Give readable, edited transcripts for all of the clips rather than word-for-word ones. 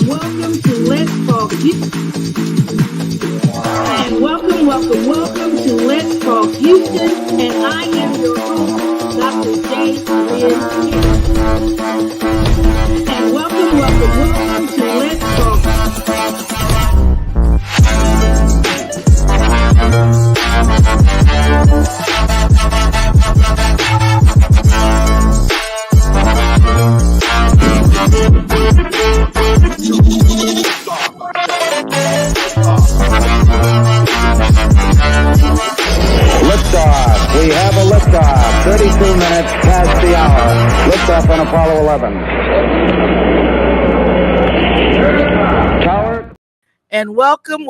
welcome to Let's Talk Houston. And welcome to Let's Talk Houston. And I am your host, Dr. J. Lynn Hill. And welcome to Let's Talk. Liftoff. We have a liftoff. 32 minutes past the hour. Liftoff on Apollo 11. Tower. And welcome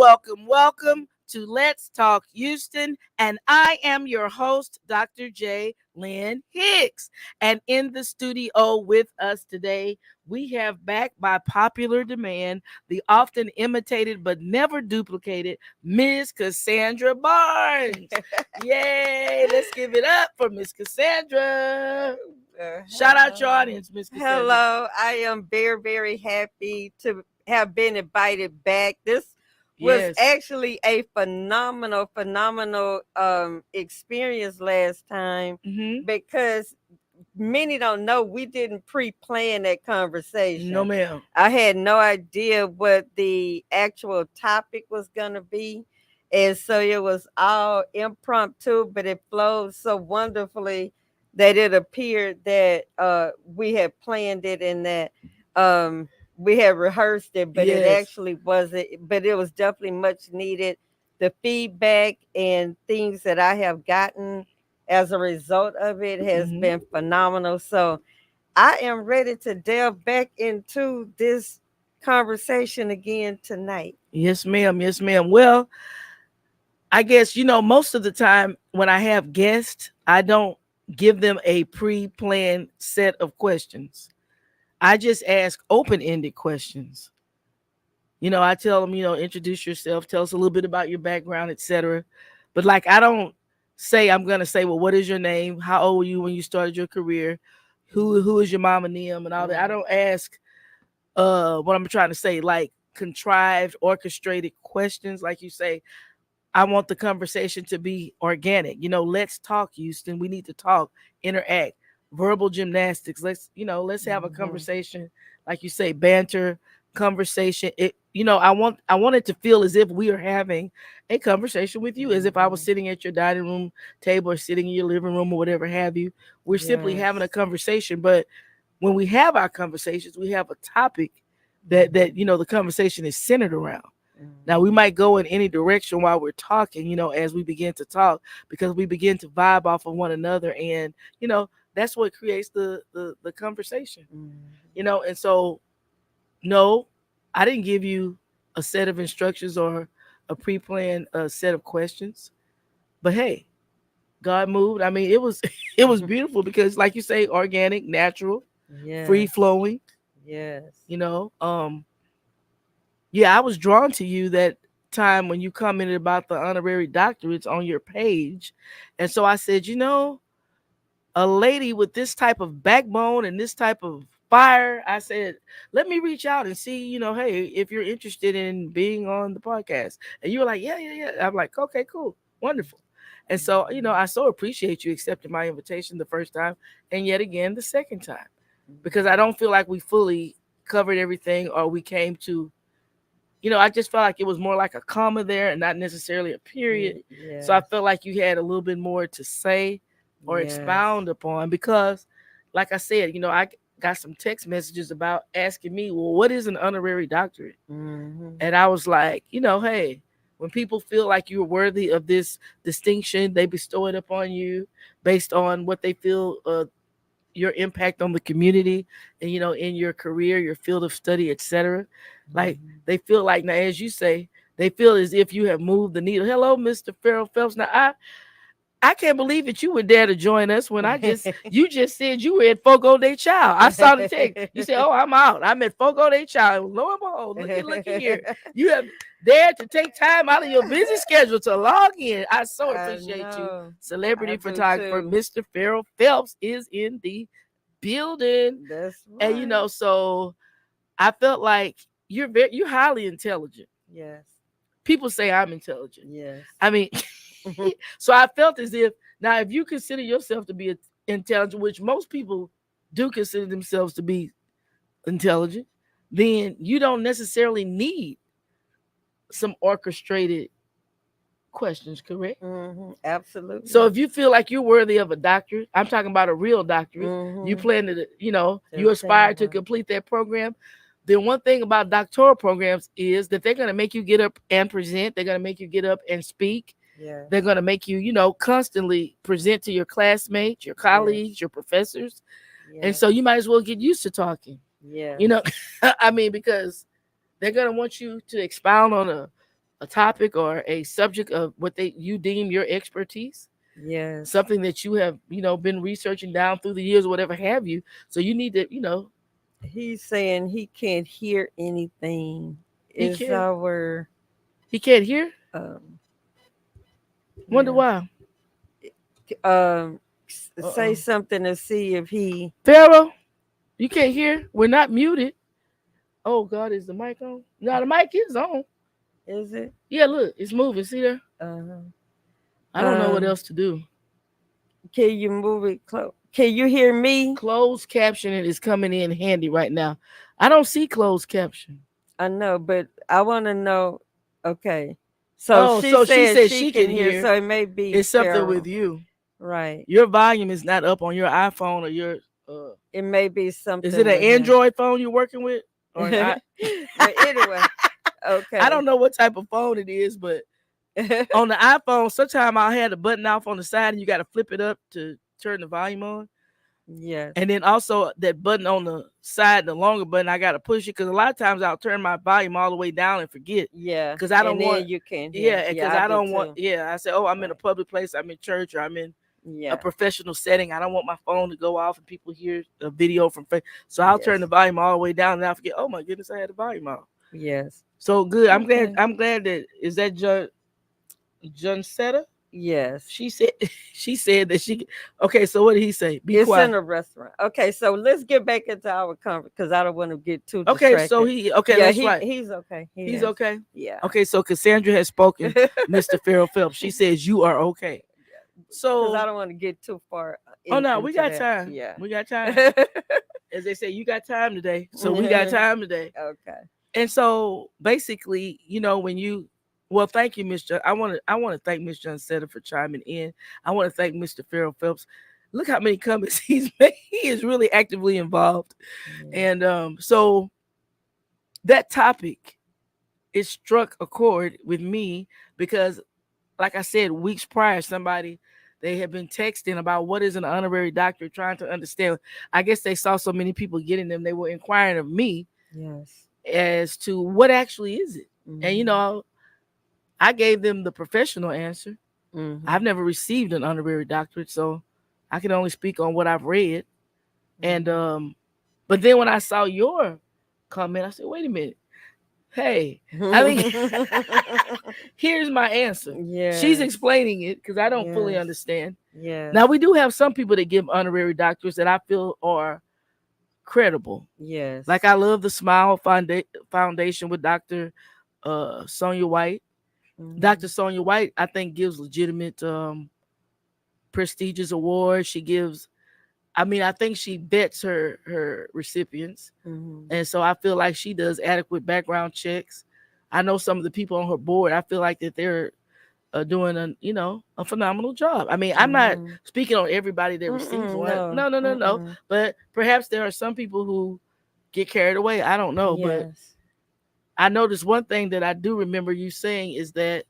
to Let's Talk Houston. And I am your host, Dr. J. Lynn Hicks. And in the studio with us today, we have back by popular demand, the often imitated but never duplicated Miss Cassandra Barnes. Yay! Let's give it up for Miss Cassandra. Shout out your audience, Miss Cassandra. Hello, I am very, very happy to have been invited back. This was actually a phenomenal experience last time because many don't know we didn't pre-plan that conversation. No, ma'am. I had no idea what the actual topic was going to be. And so it was all impromptu, but it flowed so wonderfully that it appeared that we had planned it and that we had rehearsed it, but it actually wasn't. But it was definitely much needed. The feedback and things that I have gotten as a result of it has been phenomenal. So I am ready to delve back into this conversation again tonight. Yes, ma'am. Yes, ma'am. Well, I guess, most of the time when I have guests, I don't give them a pre-planned set of questions. I just ask open-ended questions. I tell them, introduce yourself, tell us a little bit about your background, etc. But I don't say, I'm going to say, well, what is your name? How old were you when you started your career? Who is your mama name and all that? I don't ask what I'm trying to say, contrived, orchestrated questions. Like you say, I want the conversation to be organic. Let's talk, Houston. We need to talk, interact, verbal gymnastics. Let's have a conversation, like you say, banter, conversation. I want it to feel as if we are having a conversation with you, as if I was sitting at your dining room table or sitting in your living room or whatever have you. We're simply having a conversation. But when we have our conversations, we have a topic that the conversation is centered around. Now, we might go in any direction while we're talking, as we begin to talk, because we begin to vibe off of one another. And, that's what creates the conversation, And so, no, I didn't give you a set of instructions or a pre-planned set of questions. But, hey, God moved. I mean, it was beautiful because, like you say, organic, natural, free-flowing. Yes. I was drawn to you that time when you commented about the honorary doctorates on your page. And so I said, a lady with this type of backbone and this type of fire, I said, let me reach out and see, hey, if you're interested in being on the podcast. And you were like, yeah. I'm like, okay, cool. Wonderful. And so, I so appreciate you accepting my invitation the first time and yet again the second time, because I don't feel like we fully covered everything or we came to, I just felt like it was more like a comma there and not necessarily a period. Yes. So I felt like you had a little bit more to say or expound upon because, like I said, I got some text messages about asking me, well, what is an honorary doctorate? And I was like, hey, when people feel like you're worthy of this distinction, they bestow it upon you based on what they feel your impact on the community and, in your career, your field of study, etc. They feel like, now, as you say, they feel as if you have moved the needle. Hello, Mr. Farrell Phelps. Now, I can't believe that you were there to join us when you just said you were at Fogo de Chao. I saw the text. You said, oh, I'm out. I'm at Fogo de Chao. Lo and behold, look at here. You have dared to take time out of your busy schedule to log in. I so appreciate you. Celebrity photographer, Mr. Farrell Phelps is in the building. That's right. And, so I felt like you're highly intelligent. Yes. People say I'm intelligent. Yes. I mean, so I felt as if now if you consider yourself to be intelligent, which most people do consider themselves to be intelligent, then you don't necessarily need some orchestrated questions, correct? Absolutely. So if you feel like you're worthy of a doctorate, I'm talking about a real doctorate, you Mm-hmm. plan to, To you aspire obtain to one. complete that program, then one thing about doctoral programs is that they're going to make you get up and present. They're going to make you get up and speak. Yes. They're going to make you, constantly present to your classmates, your colleagues, Yes. your professors. And Yes. so you might as well get used to talking, Yes. you know, I mean, because they're going to want you to expound on a topic or a subject of what you deem your expertise, Yes. something that you have, been researching down through the years, or whatever have you. So you need to, He's saying he can't hear anything. he Is can't our he can't hear. um Wonder yeah. why. Um say Uh-uh. something to see if he Pharaoh, you can't hear. We're not muted. Oh God, is the mic on? No, the mic is on. is it. Yeah, look, it's moving. See there? Uh-huh. I don't know what Um else to do. can you move it close? Can you hear me? Closed captioning is coming in handy right now. I don't see closed caption. I know, but I want to know. Okay. So Oh, she so she said said she she can can hear, hear. so it may be It's something with Pharaoh. you. Right. Your volume is not up on your iPhone or your. It may be Is it something an with him. Android phone you're working with, or an I? But anyway, I okay. don't know what type of phone it is, but on the iPhone, sometimes I'll have the button off on the side, and you got to flip it up to turn the volume on. Yes. And then also that button on the side, the longer button, I got to push it because a lot of times I'll turn my volume all the way down and forget Yeah. because I don't And want. then you can hear. Yeah, Yeah, because I I do don't want. too. Yeah, I say, oh, I'm in a Right. public place, I'm in church, or I'm in a Yeah. professional setting. I don't want my phone to go off and people hear a video from Facebook. So I'll turn Yes. the volume all the way down and I forget, oh my goodness, I had the volume off. Yes. So good. I'm glad. Okay. I'm glad that is that John Setta? Yes. She said she said that she okay, so what did he say? Be It's in quiet. a restaurant. Okay, so let's get back into our conversation because I don't want to get too Okay, so distracted. Yeah, that's right. he's okay. He He's has. okay. Yeah. Okay, so Cassandra has spoken, Mr. Farrell Phelps. She says you are okay. Because I So don't want to get too far oh no, we into got that. time. Yeah. We got time. As they say, you got time today. So we got time today. Okay. And so basically, when you well, thank you, Miss John. I want to thank Miss John Setter for chiming in. I want to thank Mr. Farrell Phelps. Look how many comments he's made. He is really actively involved. Yeah. And so that topic, it struck a chord with me because, like I said, weeks prior, they had been texting about what is an honorary doctorate, trying to understand. I guess they saw so many people getting them, they were inquiring of me Yes. as to what actually is it. And Mhm. I gave them the professional answer. I've Mhm. never received an honorary doctorate, so I can only speak on what I've read. And Mhm. but then when I saw your comment, I said, wait a minute. Hey, I mean, here's my answer. She's Yes. explaining it because I don't fully Yes. understand. Yes. Now we do have some people that give honorary doctorates that I feel are credible. Yes. Like I love the Smile Foundation with Dr. Sonia White. Dr. Mhm. Sonia White, I think, gives legitimate prestigious awards. She gives, I mean, I think she vets her recipients. Mhm. And so I feel like she does adequate background checks. I know some of the people on her board, I feel like that they're doing a phenomenal job. I mean, I'm not Mhm. speaking on everybody that receives one. No. No, no, no, no. Mm-mm. But perhaps there are some people who get carried away. I don't know. But Yes. I noticed one thing that I do remember you saying is that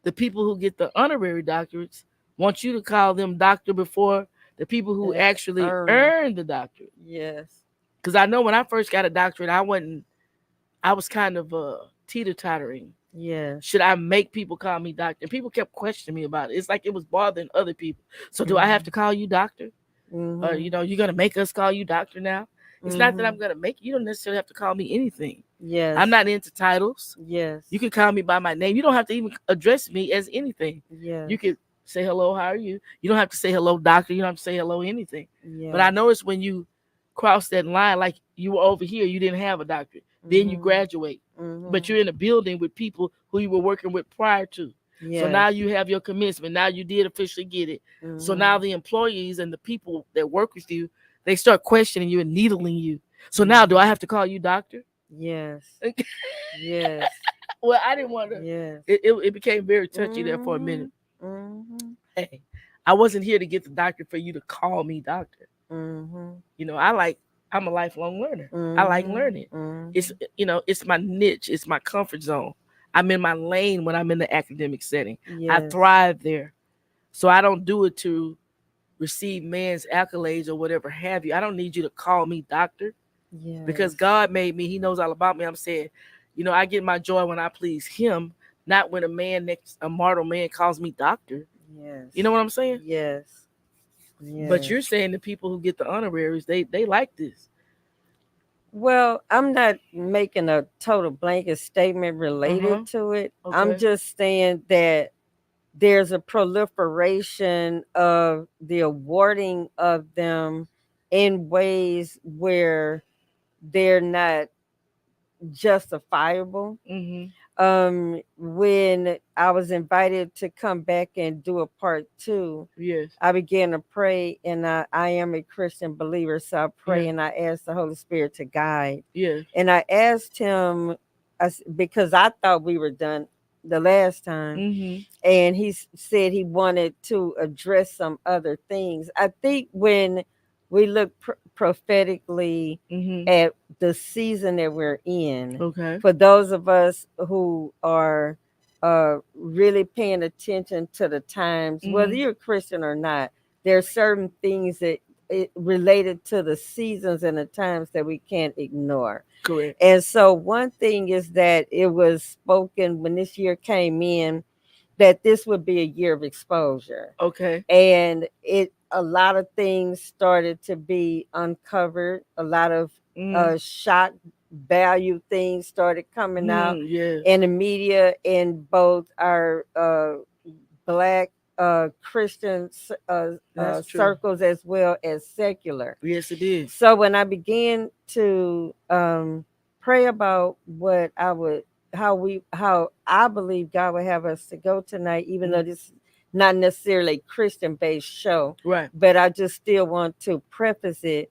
the people who get the honorary doctorates want you to call them doctor before the people who actually Earn. earn the doctorate. Yes. Because I know when I first got a doctorate, I was kind of teeter-tottering. Yes. Should I make people call me doctor? And people kept questioning me about it. It's like it was bothering other people. So do I have to Mhm. call you doctor? Mhm. You're gonna make us call you doctor now? It's not that I'm Mhm. gonna make you. You don't necessarily have to call me anything. I'm Yes. not into titles. Yes. You can call me by my name. You don't have to even address me as anything. You Yes. could say hello, how are you? You don't have to say hello, doctor. You don't have to say hello, anything. But I Yes. noticed when you crossed that line, like you were over here, you didn't have a doctorate. then you Mhm. graduate. But Mhm. you're in a building with people who you were working with prior to. So now Yes. you have your commencement. Now you did officially get it. So now Mhm. the employees and the people that work with you, they start questioning you and needling you. So now do I Mhm. have to call you doctor? Yes. Yes. Well, I didn't want to. Yes. It became very touchy there for a minute. Mhm. Mhm. Hey, I wasn't here to get the doctor for you to call me doctor. Mhm. I'm a lifelong learner. I like Mhm. learning. It's Mhm. it's my niche, it's my comfort zone. I'm in my lane when I'm in the academic setting. I Yes. thrive there. So I don't do it to receive man's accolades or whatever have you. I don't need you to call me doctor because Yes. God made me. He knows all about me. I'm saying, I get my joy when I please him, not when a mortal man calls me doctor. Yes. You know what I'm saying? Yes. But Yes. you're saying the people who get the honoraries, they like this. Well, I'm not making a total blanket statement Uh-huh. related to it. I'm Okay. just saying that there's a proliferation of the awarding of them in ways where they're not justifiable. Mm-hmm. When I was invited to come back and do a part two, Yes. I began to pray, and I am a Christian believer, so I pray Yeah. and I ask the Holy Spirit to guide. Yes. And I asked him, because I thought we were done the last time, Mm-hmm. and he said he wanted to address some other things. I think when we look prophetically Mm-hmm. at the season that we're in, Okay. for those of us who are really paying attention to the times, whether Mm-hmm. you're a Christian or not, there are certain things that related to the seasons and the times that we can't ignore. Correct. And so one thing is that it was spoken when this year came in that this would be a year of exposure. Okay. And a lot of things started to be uncovered. A lot of Mm-hmm. shock value things started coming out Mm, yes. in the media in both our black Christian That's true. circles as well as secular. Yes, it did. So when I began to pray about what I would, how I believe God would have us to go tonight, even though Mm. this is not necessarily a Christian based show, Right. but I just still want to preface it,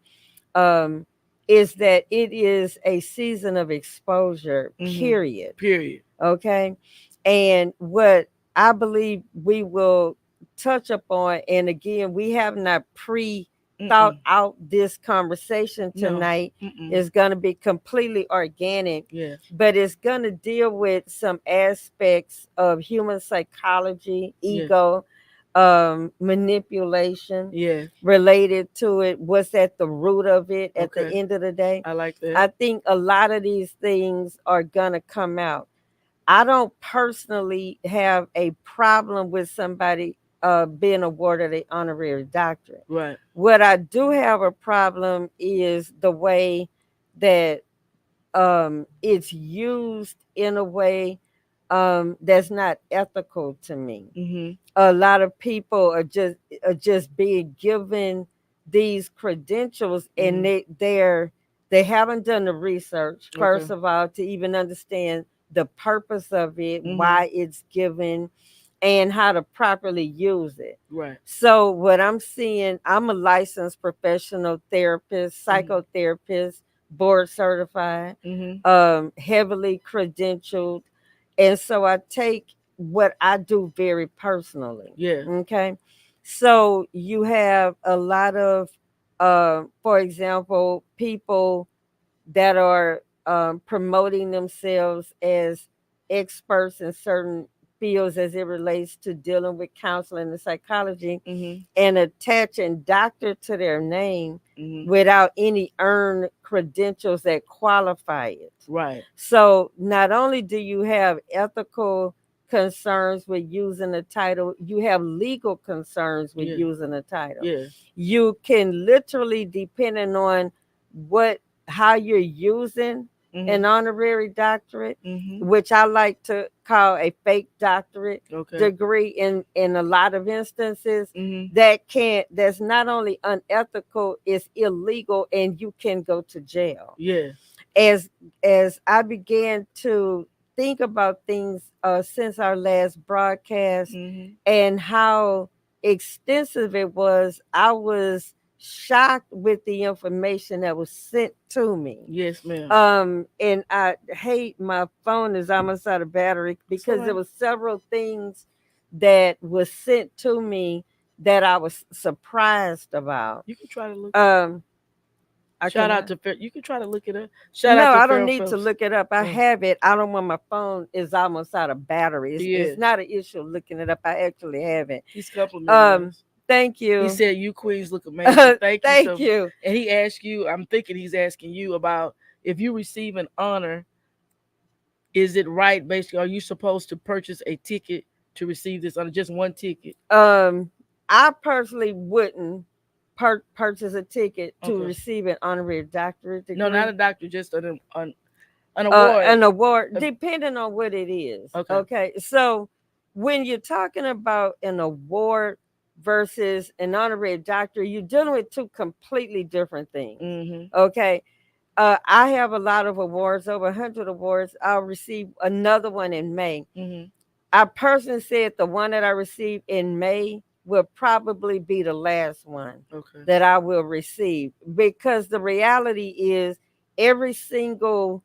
um, is that it is a season of exposure, Mm-hmm. period. Period. Okay. And what I believe we will touch upon, and again, we have not pre thought Mm-mm. out this conversation No. tonight, Mm-mm. is going to be completely organic, Yeah. but it's going to deal with some aspects of human psychology, Yeah. ego, manipulation Yeah. related to it. What's at the root of it at the Okay. end of the day? I like that. I think a lot of these things are going to come out. I don't personally have a problem with somebody being awarded an honorary doctorate. Right. What I do have a problem is the way that it's used in a way that's not ethical to me. Mm-hmm. A lot of people are just being given these credentials, and Mm-hmm. they haven't done the research, Okay. first of all, to even understand the purpose of it, Mm-hmm. why it's given, and how to properly use it. Right. So what I'm seeing, I'm a licensed professional therapist, Mm-hmm. psychotherapist, board certified, Mm-hmm. heavily credentialed, and so I take what I do very personally. Yeah. Okay. So you have a lot of, for example, people that are promoting themselves as experts in certain fields as it relates to dealing with counseling and psychology, Mm-hmm. and attaching doctor to their name Mm-hmm. without any earned credentials that qualify it. Right. So not only do you have ethical concerns with using the title, you have legal concerns with Yeah. using the title. Yeah. You can literally, depending on what how you're using Mm-hmm. an honorary doctorate, Mm-hmm. which I like to call a fake doctorate Okay. degree in a lot of instances, Mm-hmm. that's not only unethical, it's illegal, and you can go to jail. Yeah. as I began to think about things since our last broadcast Mm-hmm. and how extensive it was, I was shocked with the information that was sent to me. Yes, ma'am. And I hate my phone is almost out of battery It's all because there right. was several things that was sent to me that I was surprised about. You can try to look. Um, I Shout out cannot. to You can try to look it up. Shout out No, to I don't Farrell need to Phelps. look it up. I Oh, have it. I don't want my phone is almost out of battery. It's yes. not an issue looking it up. I actually have it. He's complimenting Um, us. thank He you. said you queens look amazing. Thank you Thank so. you. And he asked you. I'm thinking he's asking you about if you receive an honor. Is it right? Basically, are you supposed to purchase a ticket to receive this honor? Just one ticket. Um, I personally wouldn't purchase a ticket to Okay. receive an honorary doctorate No, not degree. a doctor. Just an award. An award, Uh, depending on what it is. Okay. Okay, so when you're talking about an award versus an honorary doctor, you're dealing with two completely different things. Mm-hmm. Okay, I have a lot of awards, over 100 awards. I'll receive another one in May. Mm-hmm. I personally said the one that I received in May will probably be the last one Okay. that I will receive, because the reality is every single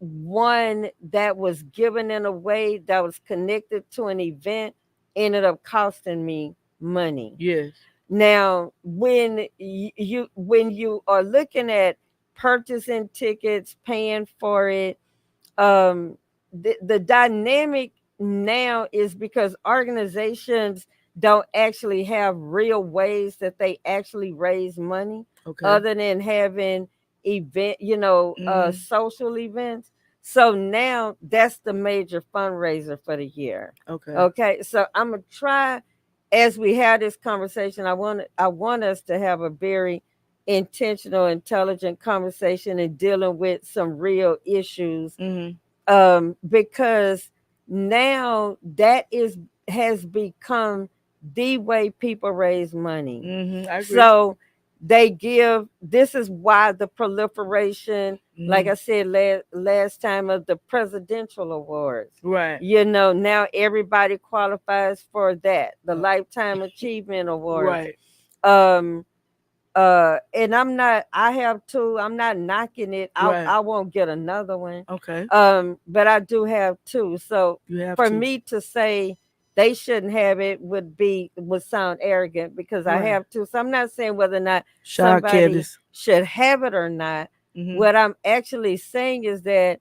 one that was given in a way that was connected to an event ended up costing me money. Yes. Now, when you are looking at purchasing tickets, paying for it, the dynamic now is because organizations don't actually have real ways that they actually raise money Okay. other than having event, Mm-hmm. social events. So now that's the major fundraiser for the year. Okay. Okay, so I'm gonna try, as we have this conversation, I want us to have a very intentional, intelligent conversation and dealing with some real issues, Mm-hmm. because now that is has become the way people raise money. Mm-hmm. I agree. So they give, this is why the proliferation, like Mm-hmm. I said last time, of the presidential awards. Right. Now everybody qualifies for that, the Uh, lifetime achievement awards. right. um and I have two. I'm not knocking it. Right. I won't get another one. Okay. But I do have two. So You have for to. me to say they shouldn't have it would sound arrogant, because I Right. have two. So I'm not saying whether or not Shout out somebody Candace. should have it or not. Mm-hmm. What I'm actually saying is that,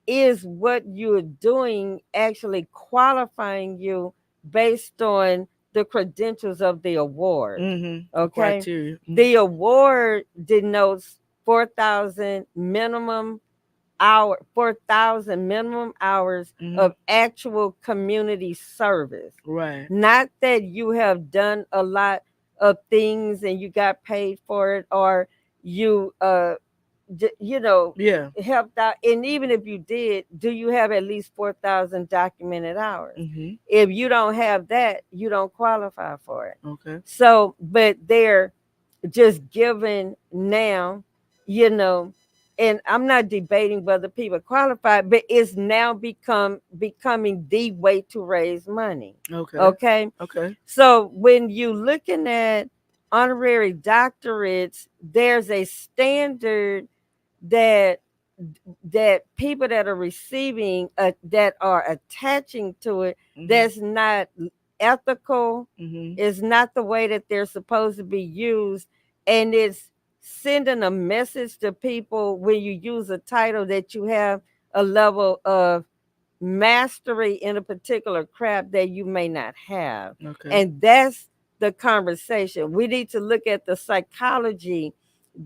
is what you're doing actually qualifying you based on the credentials of the award? Mm-hmm. The Okay. criteria. Mm-hmm. The award denotes 4,000 minimum hours Mm-hmm. of actual community service. Right. Not that you have done a lot of things and you got paid for it, or you you know Yeah. helped out. And even if you did, do you have at least 4,000 documented hours? Mm-hmm. If you don't have that, you don't qualify for it. Okay. So, but they're just given now, you know, and I'm not debating whether people qualify, but it's now becoming the way to raise money. Okay. Okay. Okay. So when you looking at honorary doctorates, there's a standard that people that are receiving, that are attaching to it, Mm-hmm. that's not ethical, Mm-hmm. is not the way that they're supposed to be used, and it's sending a message to people when you use a title that you have a level of mastery in a particular craft that you may not have. Okay. And that's the conversation. We need to look at the psychology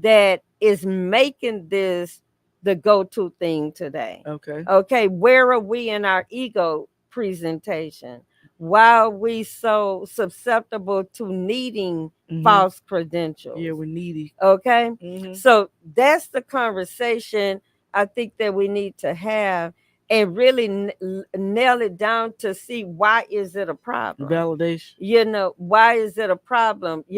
that is making this the go-to thing today. Okay. Okay, where are we in our ego presentation? Why are we so susceptible to needing Mm-hmm. false Yeah, credentials? we're needy. Okay, Mm-hmm. so that's the conversation I think that we need to have, and really nail it down to see, why is it a problem? Validation. Why is it a problem? Mm-hmm.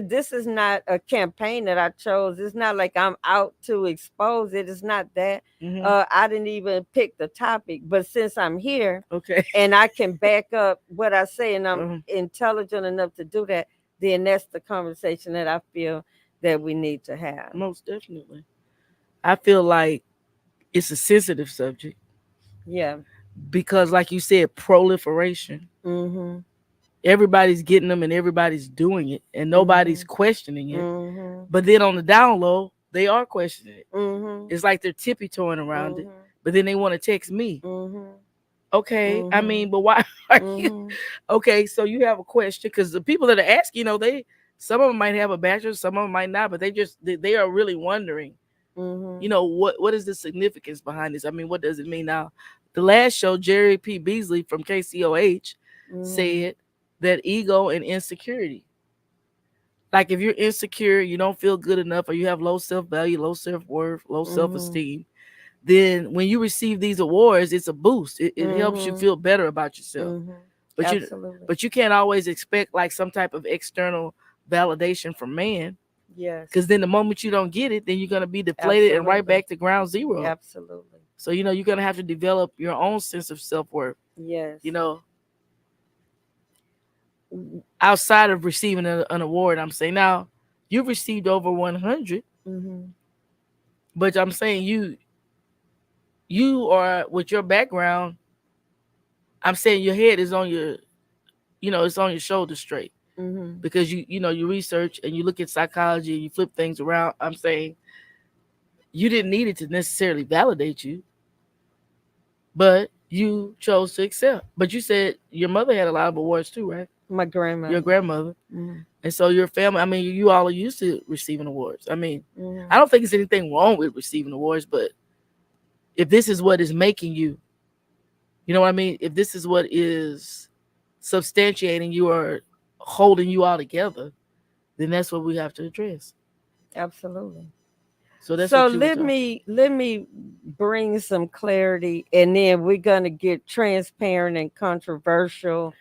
this is not a campaign that I chose. It's not like I'm out to expose it. It's not that. Mm-hmm. I didn't even pick the topic, but since I'm here Okay. and I can back up what I say, and I'm Um, intelligent enough to do that, then that's the conversation that I feel that we need to have. most definitely. I feel like it's a sensitive subject Yeah. because, like you said, proliferation. Mhm. Everybody's getting them and everybody's doing it, and nobody's Mhm. questioning it. Mhm. But then on the down low, they are questioning it. Mhm. It's like they're tippy toeing around it, Mhm. but then they want to text me. Mhm. Okay, I mean, Mhm. but why are you? Mhm. Okay, so you have a question because the people that are asking, they some of them might have a bachelor's, some of them might not, but they are really wondering, Mhm. what is the significance behind this? I mean, what does it mean now? The last show, Jerry P. Beasley from KCOH Mhm. said that ego and insecurity. Like if you're insecure, you don't feel good enough, or you have low self value, low self worth, low self Mhm. esteem, then when you receive these awards, it's a boost. It helps you Mhm. feel better about yourself. Mhm. But you Absolutely. but you can't always expect like some type of external validation from man. Because Yes. then the moment you don't get it, then you're gonna be deflated and right Absolutely. back to ground zero. Absolutely. So you're gonna have to develop your own sense of self worth. Yes. You know, outside of receiving an award, I'm saying now you've received over 100, Mhm. but I'm saying you are with your background. I'm saying your head is on it's on your shoulders straight Mhm. because you research and you look at psychology and you flip things around. I'm saying you didn't need it to necessarily validate you, but you chose to accept. But you said your mother had a lot of awards too, right? My Your grandmother. grandmother. Mhm. And so your family, I mean, you all are used to receiving awards. I mean, I Mhm. don't think there's anything wrong with receiving awards, but if this is what is making you, you know what I mean? If this is what is substantiating you or holding you all together, then that's what we have to address. Absolutely. So that's So what you were let talking. me bring some clarity, and then we're gonna get transparent and controversial.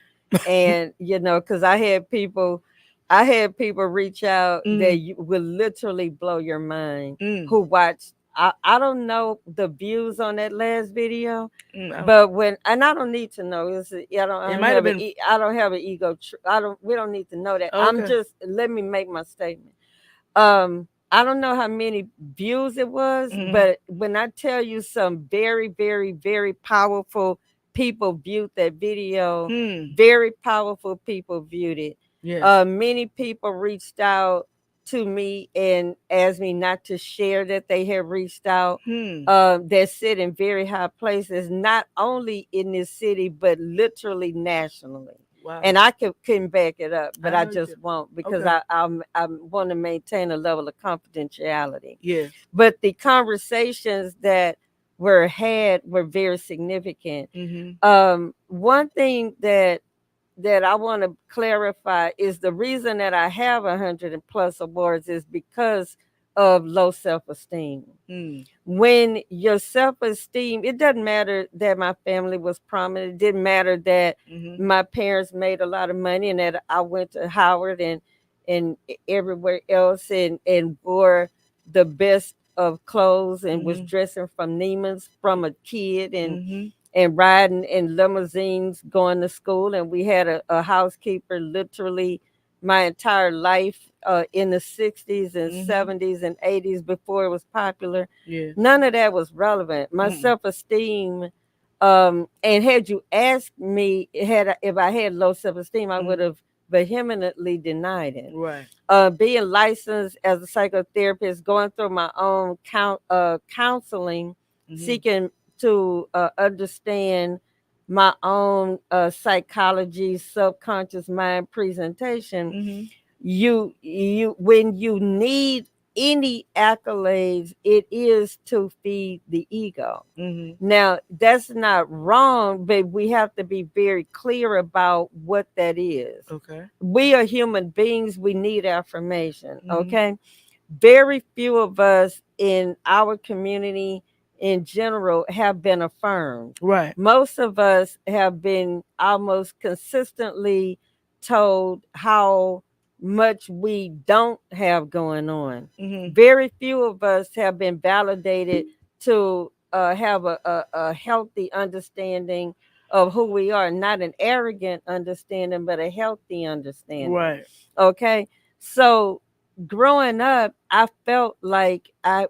And because I had people reach out that Mm, you will literally blow your mind, mm, who watched. I don't know the views on that last video, mm. but I don't need to know. I It don't might have have been I don't have an ego. I don't. We don't need to know that. I'm okay. just let me make my statement. I don't know how many views it was, Mm, but when I tell you, some very, very, very powerful people viewed that video. mm, Very powerful people viewed it. yes. Many people reached out to me and asked me not to share that they had reached out. Hmm. That sit in very high places, not only in this city but literally nationally. Wow. And I couldn't back it up, but I I know you just can. won't, because Okay. I want to maintain a level of confidentiality. Yes. But the conversations that were had were very significant. Mm-hmm. One thing that I want to clarify is the reason that I have 100 and plus awards is because of low self-esteem. Mm, When your self-esteem, it doesn't matter that my family was prominent, it didn't matter that mm-hmm. my parents made a lot of money and that I went to Howard and everywhere else, and wore the best of clothes and was Mm-hmm. dressing from Neiman's from a kid, Mm-hmm. and riding in limousines going to school. And we had a housekeeper literally my entire life, in the 60s and Mm-hmm. 70s and 80s, before it was popular. Yes. None of that was relevant. My Mm-mm. self-esteem, and had you asked me, if I had low self-esteem, I would Mm. have vehemently denied it. Right. Being licensed as a psychotherapist, going through my own counseling, Mm-hmm. seeking to understand my own psychology, subconscious mind presentation. Mm-hmm. You when you need any accolades, it is to feed the ego. Mm-hmm. Now, that's not wrong, but we have to be very clear about what that is. Okay. We are human beings, we need affirmation, Mm-hmm. okay? Very few of us in our community in general have been affirmed. Right. Most of us have been almost consistently told how much we don't have going on. Mm-hmm. Very few of us have been validated to have a healthy understanding of who we are, not an arrogant understanding, but a healthy understanding. Right. Okay. So growing up, I felt like I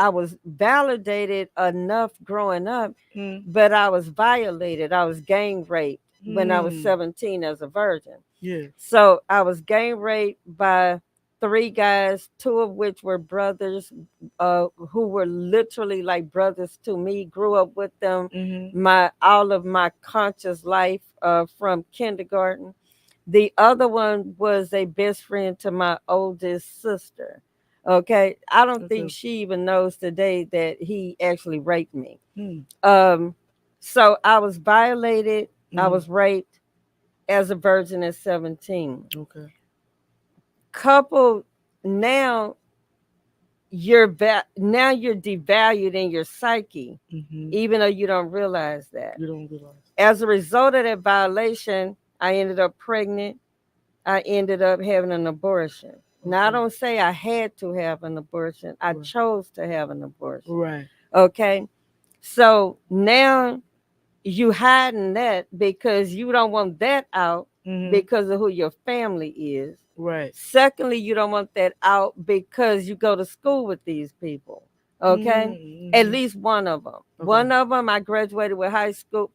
was validated enough growing up, Mm. but I was violated. I was gang raped when I was Mm. 17 as a virgin. Yeah. So I was gang raped by three guys, two of which were brothers, who were literally like brothers to me. Grew up with them Mm-hmm. my all of my conscious life, from kindergarten. The other one was a best friend to my oldest sister. Okay, I don't think Okay. she even knows today that he actually raped me. Mm. Um, so I was violated. I Mm-hmm. was raped as a virgin at 17. Okay. Couple, now now you're devalued in your psyche, Mm-hmm. even though you don't realize that. You don't realize. As a result of that violation, I ended up pregnant. I ended up having an abortion. Now I Okay. don't say I had to have an abortion. I Right. chose to have an abortion. Right. Okay. So now you hiding that because you don't want that out Mm-hmm. because of who your family is. Right. Secondly, you don't want that out because you go to school with these people. Okay? At Mm-hmm. least one of them. Okay. One of them I graduated with high school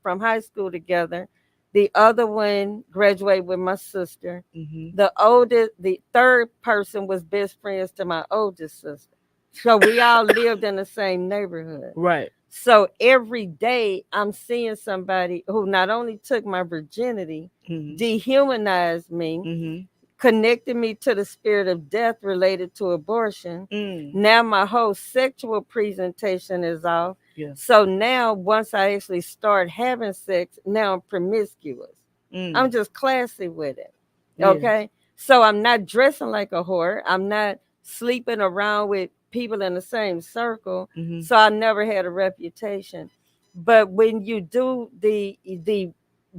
together. The other one graduated with my sister. Mm-hmm. The third person was best friends to my oldest sister. So we all lived in the same neighborhood. Right. So every day I'm seeing somebody who not only took my virginity, Mm-hmm. dehumanized me, Mm-hmm. connected me to the spirit of death related to abortion. Mm. Now my whole sexual presentation is off. Yeah. So now once I actually start having sex, now I'm promiscuous. I'm Mm. just classy with it. Yeah. Okay. So I'm not dressing like a whore. I'm not sleeping around with people in the same circle. Mm-hmm. So I never had a reputation. But when you do the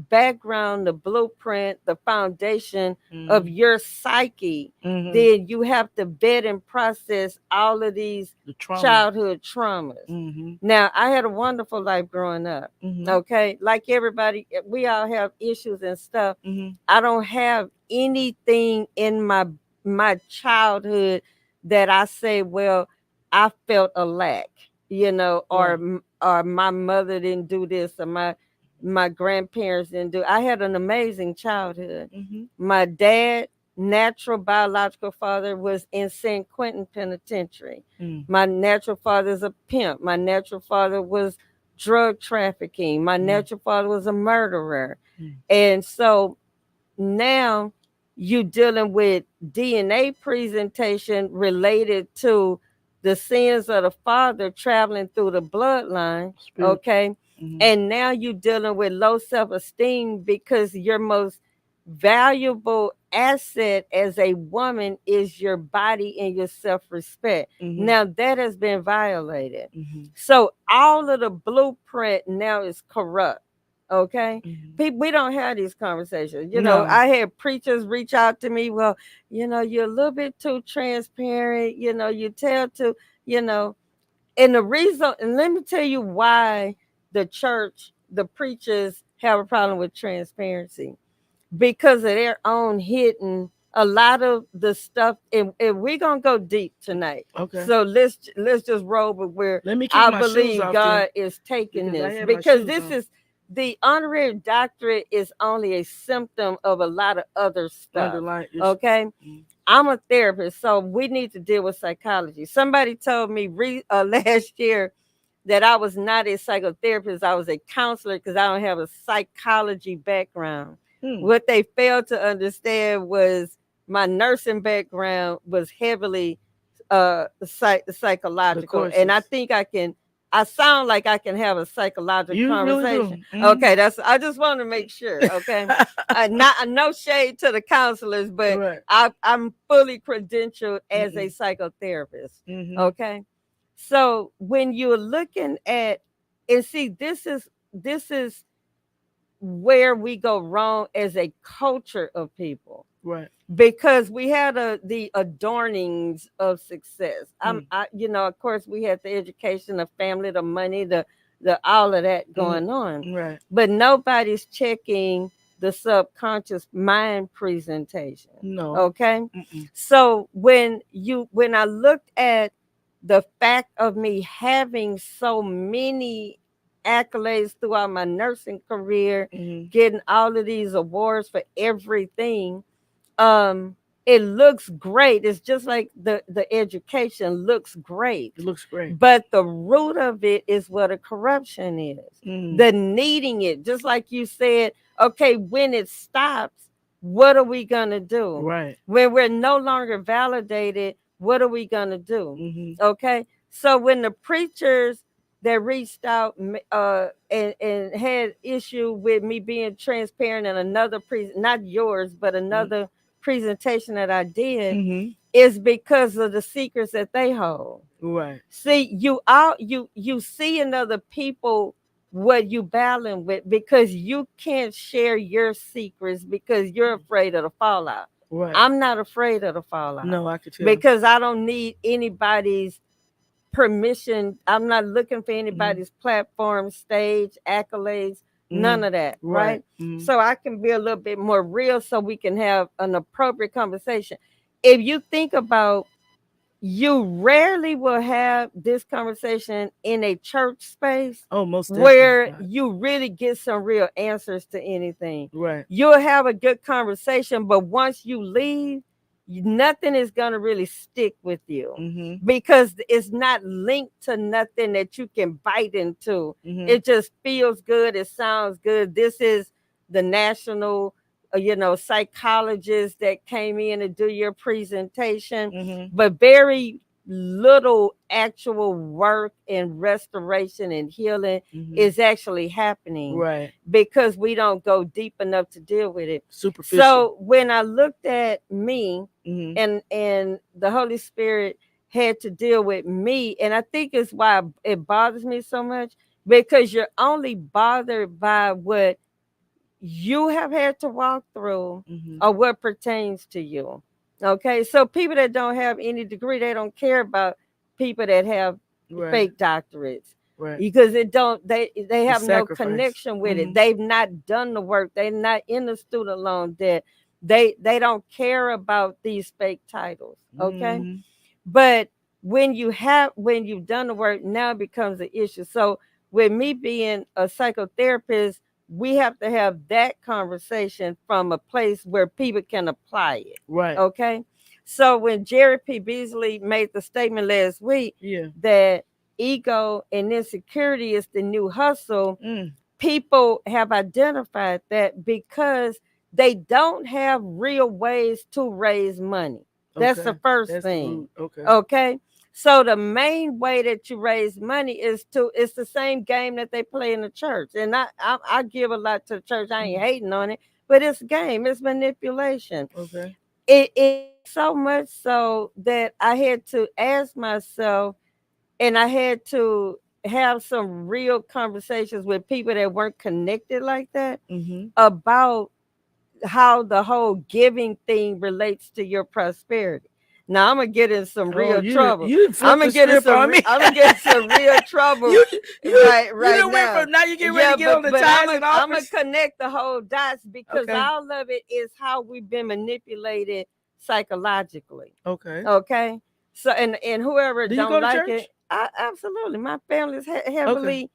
background, the blueprint, the foundation of Mm-hmm. your psyche, Mm-hmm. then you have to vet and process all of these The trauma. childhood traumas. Mm-hmm. Now, I had a wonderful life growing up. Mm-hmm. Okay. Like everybody, we all have issues and stuff. Mm-hmm. I don't have anything in my childhood that I say, well, I felt a lack, Right. or my mother didn't do this, or my grandparents didn't do. I had an amazing childhood. Mm-hmm. My dad, natural biological father, was in San Quentin Penitentiary. Mm. My natural father is a pimp. My natural father was drug trafficking. My Mm. natural father was a murderer. Mm. And so now you dealing with DNA presentation related to the sins of the father traveling through the bloodline. Spiritual. Okay. Mm-hmm. And now you dealing with low self-esteem because your most valuable asset as a woman is your body and your self-respect. Mm-hmm. Now that has been violated. Mm-hmm. So all of the blueprint now is corrupt. Okay. Mm-hmm. People, we don't have these conversations. No. I had preachers reach out to me. Well, you're a little bit too transparent. You tell to, you know, and the reason, and let me tell you why the church, the preachers have a problem with transparency because of their own hidden a lot of the stuff, and we're gonna go deep tonight. Okay. So let's just roll with where Let me kick I my shoes believe off then, God is taking because I this, have my because shoes this on. is the honorary doctorate is only a symptom of a lot of other stuff. Underline issue. Okay. Mm. I'm a therapist, so we need to deal with psychology. Somebody told me last year that I was not a psychotherapist, I was a counselor because I don't have a psychology background. Hmm. What they failed to understand was my nursing background was heavily The psychological, and I courses. think I sound like I can have a psychological You really conversation. do. Mm-hmm. Okay, I just want to make sure. Okay, not no shade to the counselors, but Right. I'm fully credentialed as a Mm-mm. psychotherapist. Mm-hmm. Okay, so when you're looking at, and see, this is where we go wrong as a culture of people, Right. because we had the adornings of success. Mm. Of course, we had the education, the family, the money, the all of that Mm. going on, Right. but nobody's checking the subconscious mind presentation. No. Okay, Mm-mm. so when I looked at the fact of me having so many accolades throughout my nursing career, Mm-hmm. getting all of these awards for everything, um it looks great. It's just like the education looks great, It looks great. but the root of it is what a corruption is. Mm. The needing it, just like you said. Okay, when it stops, what are we going to do? Right. When we're no longer validated, what are we going to do? Mm-hmm. Okay, so when the preachers that reached out and had issue with me being transparent in another not yours but another presentation that I did, Mm-hmm. is because of the secrets that they hold. Right. See, you see in other people what you battling with, because you can't share your secrets because you're afraid of the fallout. Right. I'm not afraid of the fallout No, I could tell. because I don't need anybody's permission. I'm not looking for Mm-hmm. anybody's platform, stage, accolades, none Mm-hmm. of that, Right. right? Mm-hmm. So I can be a little bit more real so we can have an appropriate conversation. If you think about, you rarely will have this conversation in a church space Oh, most definitely where not. you really get some real answers to anything. Right. You'll have a good conversation, but once you leave, nothing is going to really stick with you Mm-hmm. because it's not linked to nothing that you can bite into. Mm-hmm. It just feels good. It sounds good. This is the national psychologist that came in to do your presentation, Mm-hmm. but very little actual work and restoration and healing Mm-hmm. is actually happening Right. because we don't go deep enough to deal with it. Superficial. So when I looked at me, Mm-hmm. and the Holy Spirit had to deal with me, and I think it's why it bothers me so much, because you're only bothered by what you have had to walk through Mm-hmm. or what pertains to you. Okay, so people that don't have any degree, they don't care about people that have Right. fake doctorates Right. because it don't they The have no sacrifice. connection with it. Mm-hmm. They've not done the work. They're not in the student loan debt. They don't care about these fake titles. Okay, Mm-hmm. but when you've done the work, now it becomes an issue. So with me being a psychotherapist, we have to have that conversation from a place where people can apply it. Right. Okay, so when Jerry P. Beasley made the statement last week Yeah. that ego and insecurity is the new hustle, Mm. people have identified that because they don't have real ways to raise money. That's the Okay. first That's the thing. root. Okay. Okay. So the main way that you raise money is it's the same game that they play in the church. And I give a lot to the church. I ain't Mm. hating on it, but it's game, it's manipulation. Okay. It is so much so that I had to ask myself, and I had to have some real conversations with people that weren't connected like that Mm-hmm. about how the whole giving thing relates to your prosperity. Now I'm gonna get in some Oh, real trouble. you done I'm flipped gonna the get in script some. on me. I'm gonna get in some real trouble you you right done went now. from now you get ready Yeah, to get on the but I'm ties gonna and I'm gonna offers. connect the whole dots because Okay. all of it is how we've been manipulated psychologically. Okay. Okay. So and whoever Do you don't go to like it, church? I absolutely, my family is Okay. heavily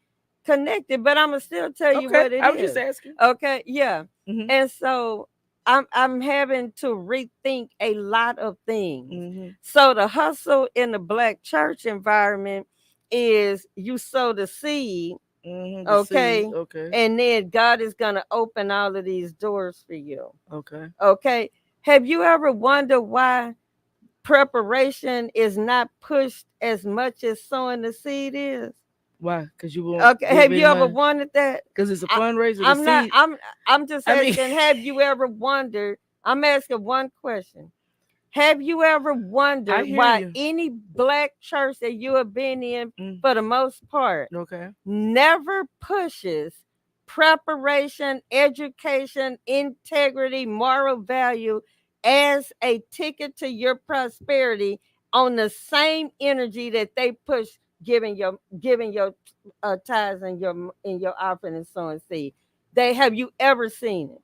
connected, but I'm gonna still tell you Okay. what it I was just is. asking. Okay, yeah. Mm-hmm. And so I'm having to rethink a lot of things. Mm-hmm. So the hustle in the black church environment is you sow the seed, Mm-hmm. The seed. okay, Okay. and then God is gonna open all of these doors for you. Okay. Okay. Have you ever wondered why preparation is not pushed as much as sowing the seed is? Why? Because you won't Okay, give have you any ever money. wondered that? Because it's a I, fundraiser. The I'm not. seed. I'm just I mean, asking. Have you ever wondered? I'm asking one question. Have you ever I wondered hear why you. any black church that you have been in, Mm. for the most part, Okay. never pushes preparation, education, integrity, moral value as a ticket to your prosperity on the same energy that they push giving your tithes and your offering and sowing seed. They have you ever seen it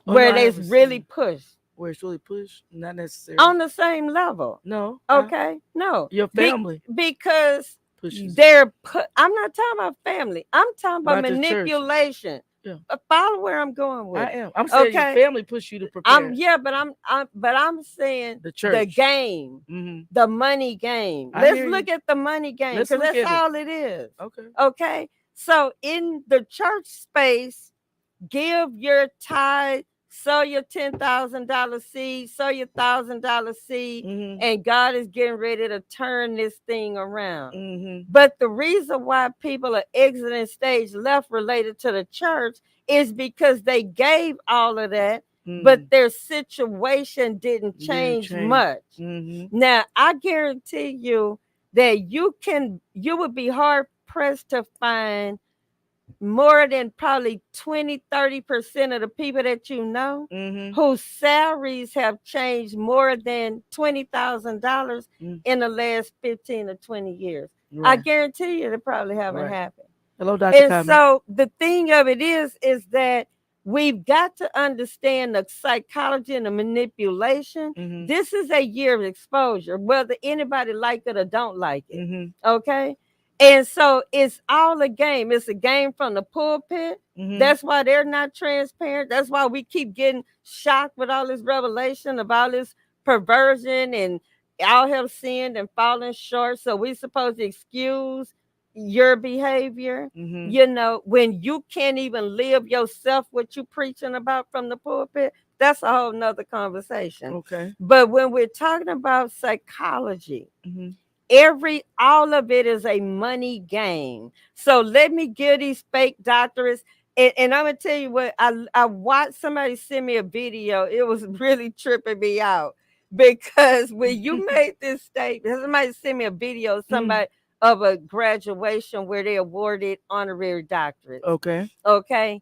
Oh no, where I they haven't really seen push where it's really pushed. Not necessarily. on the same level? No, Okay, no, your family because pushes it. they're put. I'm not talking about family. I'm talking about About the church. manipulation. Yeah, Follow where I'm going with I it. am. I'm saying your Okay, family push you to I'm prepare. yeah, but I'm saying The the church. game, Hmm. the money game. I Let's hear you. look at the money game Let's because look that's at it. all it is. Okay. Okay, so in the church space, give your tithe, sow your $10,000 seed, sow your $1,000 seed, Hmm. and God is getting ready to turn this thing around. Hmm. But the reason why people are exiting stage left related to the church is because they gave all of that, but Hmm. their situation didn't Didn't change change. much. Hmm. Now, I guarantee you that you would be hard pressed to find more than probably 20-30% of the people that you know Hmm. whose salaries have changed more than $20,000 Mm. in the last 15 or 20 years. I Right. guarantee you it probably haven't Right. happened. Hello, Dr. And Common. so the thing of it is that we've got to understand the psychology and the manipulation. Hmm. This is a year of exposure, whether anybody like it or don't like it. Hmm. Okay. And so it's all a game. It's a game from the pulpit. Hmm. That's why they're not transparent. That's why we keep getting shocked with all this revelation of all this perversion and all have sinned and fallen short. So we supposed to excuse your behavior, Hmm. when you can't even live yourself what you preaching about from the pulpit. That's a whole nother conversation. Okay. But when we're talking about psychology, Hmm. all of it is a money game. So let me give these fake doctorates. And I'm gonna tell you what, I watched somebody send me a video. It was really tripping me out because when you made this statement, somebody sent me a video of Mm. somebody of a graduation where they awarded honorary doctorates. Okay. Okay,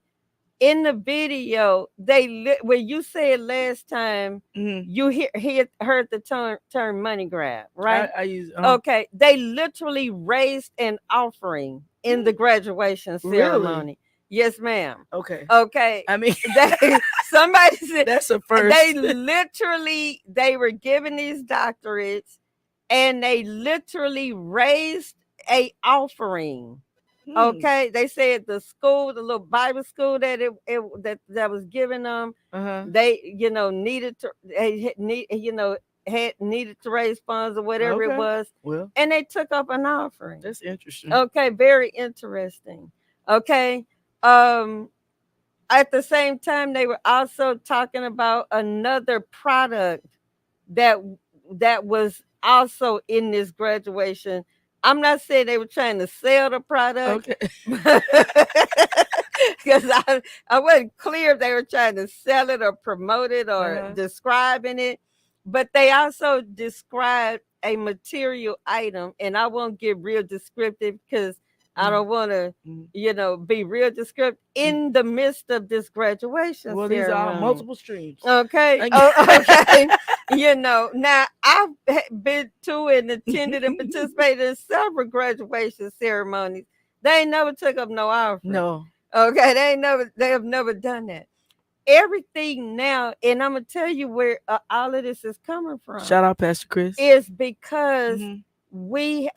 in the video, when you said last time, Hmm. you heard the term money grab, right? I use Okay, they literally raised an offering in the graduation really. ceremony. Yes, ma'am. Okay. Okay, I mean, somebody said that's a they first. literally they were given these doctorates, and they literally raised a offering. Hmm. Okay, they said the school, the little Bible school that was giving them, Uh huh. they needed to had needed to raise funds or whatever it Okay. was, Well, and they took up an offering. that's interesting. Okay, very interesting. Okay, um, at the same time, they were also talking about another product that that was also in this graduation. I'm not saying they were trying to sell the product Okay. because I wasn't clear if they were trying to sell it or promote it Uh or huh. describing it. But they also described a material item, and I won't get real descriptive because I Mm. don't want to, Mm. be real descriptive Mm. in the midst of this graduation Well, these are ceremony. multiple streams. Okay. Okay. Oh, okay. Now I've been to and attended and participated in several graduation ceremonies. They ain't never took up no offering. No. Okay, they have never done that. Everything now, and I'm gonna tell you where all of this is coming from Shout out, Pastor Chris. is because Hmm. we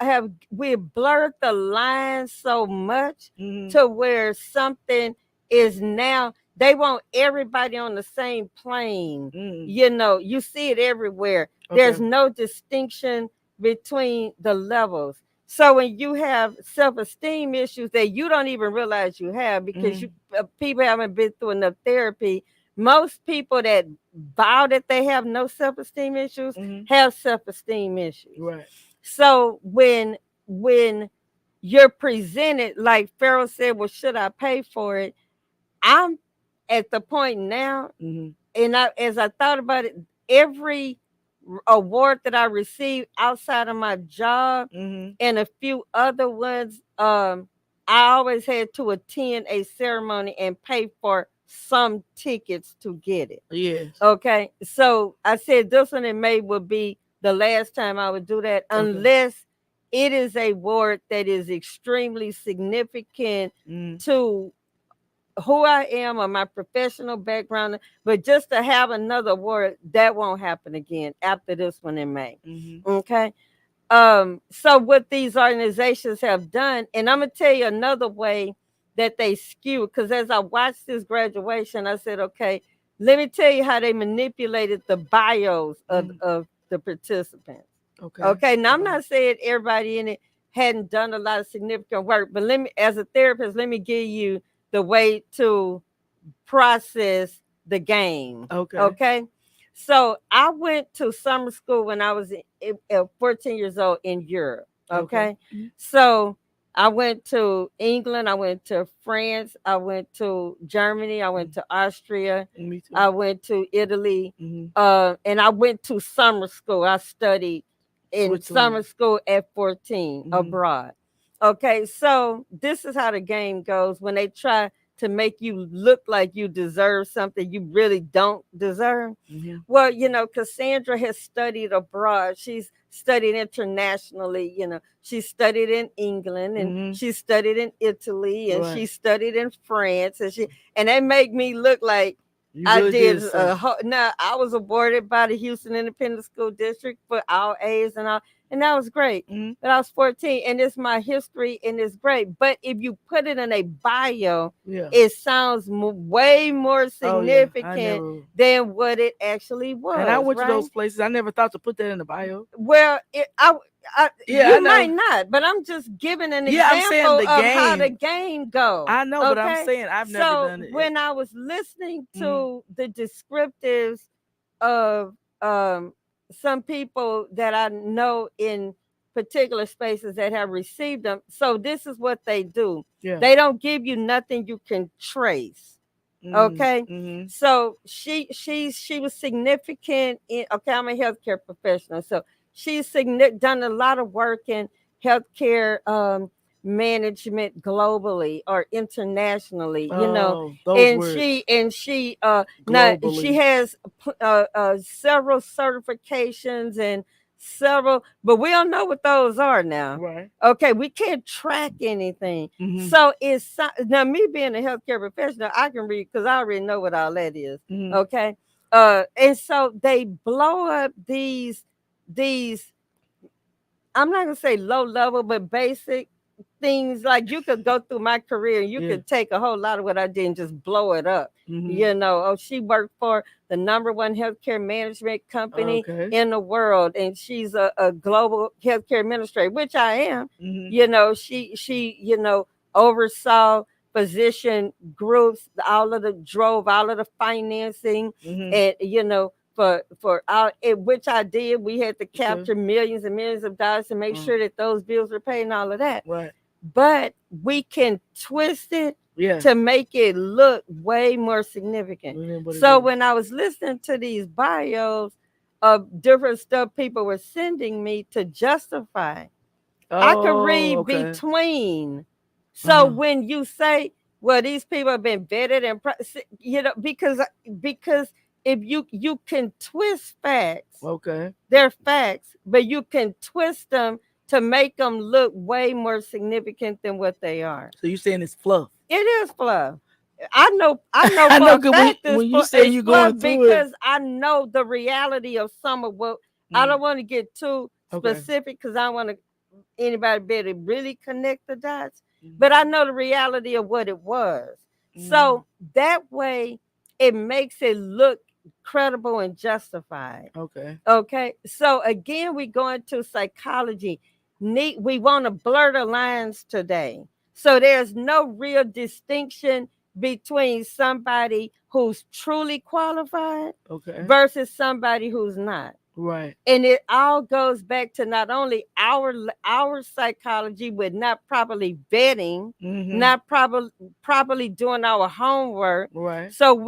blurred the line so much Hmm. to where something is now they want everybody on the same plane. Mm. You see it everywhere. Okay. There's no distinction between the levels. So when you have self-esteem issues that you don't even realize you have because Hmm. people haven't been through enough therapy, most people that vow that they have no self-esteem issues Hmm. have self-esteem issues. Right. So when you're presented like Pharaoh said, well, should I pay for it? I'm at the point now, Hmm. and as I thought about it, every award that I received outside of my job Hmm. and a few other ones, I always had to attend a ceremony and pay for some tickets to get it. Yes. Okay. So I said this one in May would be the last time I would do that, Okay. unless it is a word that is extremely significant Mm, to who I am or my professional background. But just to have another word, that won't happen again after this one in May. mm-hmm. Okay. So what these organizations have done, and I'm gonna tell you another way that they skew, because as I watched this graduation, I said, okay, let me tell you how they manipulated the bios Mm, of the participants. okay. Okay, now I'm Okay. not saying everybody in it hadn't done a lot of significant work, but let me, as a therapist, let me give you the way to process the game. Okay. Okay. So I went to summer school when I was 14 years old in Europe. Okay. Okay. Mm, So I went to England, I went to France, I went to Germany, I went mm, to Austria, me too. I went to Italy, Mm-hmm. and I went to summer school. I studied in summer Switzerland. school at 14 Mm-hmm. abroad. Okay, so this is how the game goes when they try to make you look like you deserve something you really don't deserve. Mm-hmm. Well, Cassandra has studied abroad. She's studied internationally. She studied in England, and Mm-hmm. she studied in Italy, and she Right. studied in France, and they make me look like You I really did did something. now I was awarded by the Houston Independent School District for all A's and all, and that was great. Mm-hmm. But I was 14, and it's my history, and it's great. But if you put it in a bio, Yeah. it sounds way more Oh yeah. I significant never. than what it actually And I was, went to right? those places. I never thought to put that in the bio. Well, Yeah, I you might know. not, but I'm just giving an Yeah, I'm saying example the of how the game. game go. I know, but I'm Okay, saying I've never so done it. when I was listening Mm-hmm. to the descriptives of some people that I know in particular spaces that have received them, so this is what they do. Yeah. They don't give you nothing you can trace. Okay, Mm-hmm. so she was significant in. Okay, I'm a healthcare professional, so done a lot of work in healthcare management globally or internationally, Oh, those and words. she Globally. has several certifications and several, but we don't know what those are now. Right. Okay, we can't track anything. Mm-hmm. So now me being a healthcare professional, I can read because I already know what all that is. Mm-hmm. Okay. And so they blow up these I'm not gonna say low level, but basic things. Like you could go through my career and you Yeah. could take a whole lot of what I did and just blow it up. Mm-hmm. Oh, she worked for the number one healthcare management company Okay. in the world, and she's a global healthcare administrator, which I am. Mm-hmm. She oversaw physician groups, all of the drove all of the financing, Mm-hmm. and for our which I did. We had to Okay. capture millions and millions of dollars to make Oh, sure that those bills were paid and all of that. right. But we can twist it Yeah. to make it look way more significant. Than what it So is. when I was listening to these bios of different stuff people were sending me to justify, I could Oh, read okay. between. So Uh-huh. when you say, well, these people have been vetted and because if you can twist facts, Okay. they're facts, but you can twist them to make them look way more significant than what they are. So you saying it's fluff? It is fluff. I know I for know, a cause fact when you say it's you fluff going through it. because I know the reality of some of what. I Mm, don't want to get too okay. specific because I want to anybody be able to really connect the dots, Mm, but I know the reality of what it was. mm, So that way it makes it look credible and justified. okay. Okay. So again, we go into psychology. We want to blur the lines today. So there's no real distinction between somebody who's truly qualified Okay. versus somebody who's not. Right. And it all goes back to not only our psychology with not properly vetting, Mm-hmm. not properly doing our homework. Right. So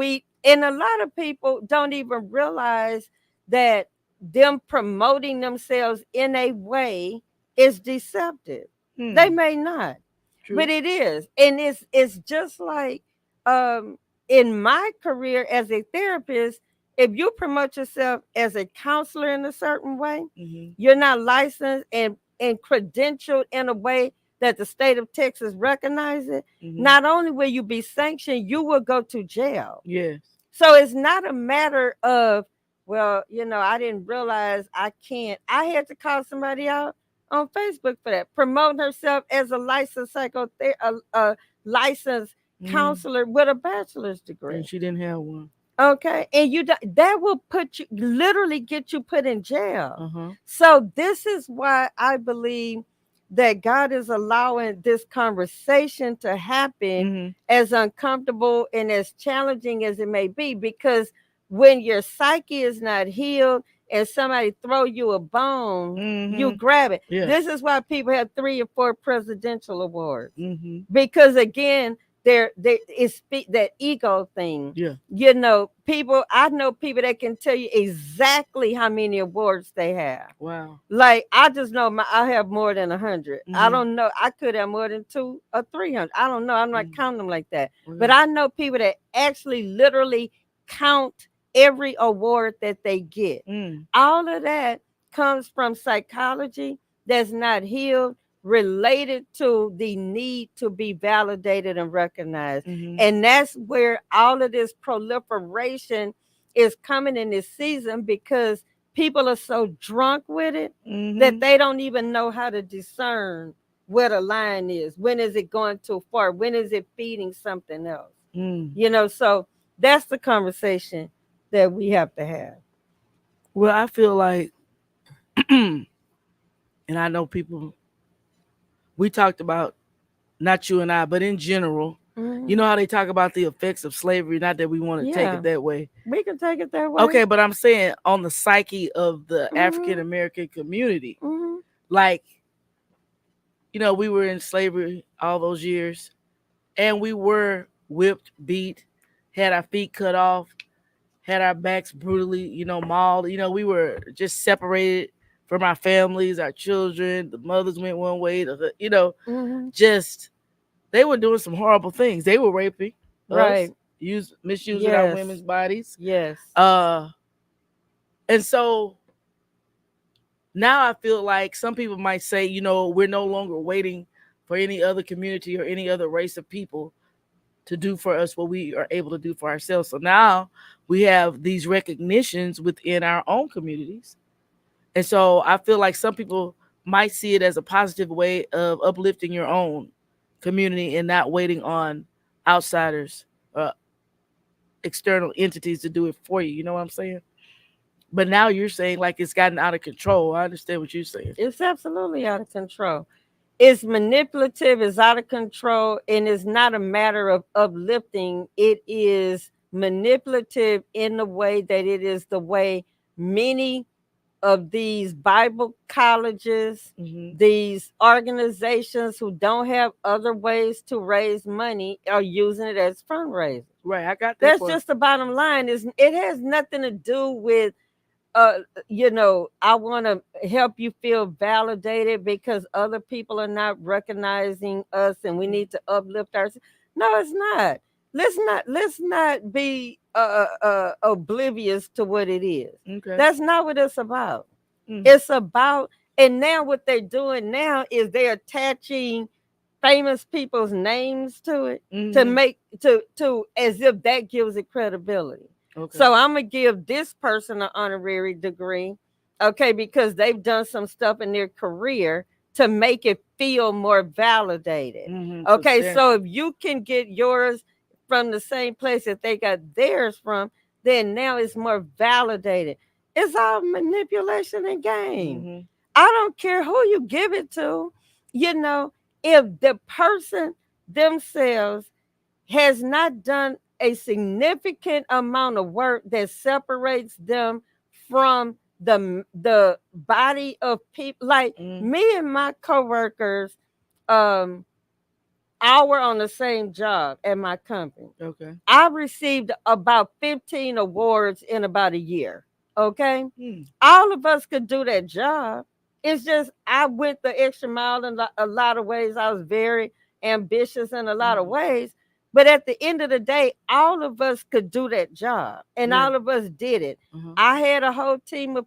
and a lot of people don't even realize that them promoting themselves in a way is deceptive. They Hmm. may not. But True. it is, and it's just like um in my career as a therapist, if you promote yourself as a counselor in a certain way, Mm-hmm. you're not licensed and credentialed in a way that the state of Texas recognizes it. Mm-hmm. Not only will you be sanctioned, you will go to jail. Yes. So it's not a matter of, well, I didn't realize I can't. I had to call somebody out on Facebook for that, promoting herself as a licensed a licensed Mm-hmm. counselor with a bachelor's And degree. she didn't have one. Okay. And that will put you, literally get you put in jail. Uh-huh. So this is why I believe that God is allowing this conversation to happen, Mm-hmm. as uncomfortable and as challenging as it may be, because when your psyche is not healed and somebody throw you a bone, you Mm-hmm. grab it. Yeah. This is why people have 3 or 4 presidential awards, Mm-hmm. because again, they it's that ego thing. Yeah. People, I know people that can tell you exactly how many awards they have. Wow. Like, I just know I have more than 100. I Mm-hmm. don't know. I could have more than 2 or 300. I don't know. I'm not Mm-hmm. counting them like that. But Okay. I know people that actually literally count every award that they get. Mm. All of that comes from psychology that's not healed, related to the need to be validated and recognized. Mm-hmm. And that's where all of this proliferation is coming in this season, because people are so drunk with it that Mm-hmm. they don't even know how to discern where the line is. When is it going too far? When is it feeding something else? Mm. So that's the conversation that we have to have. Well, I feel like, and I know people, we talked about, not you and I, but in general, you Mhm. know how they talk about the effects of slavery, not that we want to take it Yeah, that way. we can take it that way. Okay, but I'm saying on the psyche of the African Hmm. American community. Hmm. Like, we were in slavery all those years, and we were whipped, beat, had our feet cut off, had our backs brutally, mauled. We were just separated from our families, our children. The mothers went one way, Hmm. just they were doing some horrible things. They were raping us, Right. misusing our Yes. women's bodies. Yes. Uh, and so now I feel like some people might say, we're no longer waiting for any other community or any other race of people to do for us what we are able to do for ourselves. So now we have these recognitions within our own communities. And so I feel like some people might see it as a positive way of uplifting your own community and not waiting on outsiders, uh, external entities to do it for you. You know what I'm saying? But now you're saying like it's gotten out of control. I understand what you're saying. It's absolutely out of control. It's manipulative, it's out of control, and it's not a matter of uplifting. It is manipulative in the way that it is the way many of these Bible colleges, Hmm. these organizations who don't have other ways to raise money are using it as fundraisers. Right, I got that That's part. just the bottom line. It has nothing to do with uh I want to help you feel validated because other people are not recognizing us and we Mm. need to uplift ourselves. No, it's not. Let's not be oblivious to what it is. Okay. That's not what it's about. Mm. It's about, and now what they're doing now is they're attaching famous people's names to it, to Hmm. make to as if that gives it credibility. Okay. So I'm gonna give this person an honorary degree, okay, because they've done some stuff in their career to make it feel more validated. Okay, so Substantial. if you can get yours from the same place that they got theirs from, then now it's more validated. It's all manipulation and game. Hmm. I don't care who you give it to. You know, if the person themselves has not done a significant amount of work that separates them from the body of people, like Mm. me and my coworkers, um I were on the same job at my company. Okay. I received about 15 awards in about a year. Okay. Mm. All of us could do that job. It's just I went the extra mile in a lot of ways. I was very ambitious in a lot of Mhm. ways. But at the end of the day, all of us could do that job, and Yeah. all of us did it. Uh-huh. I had a whole team of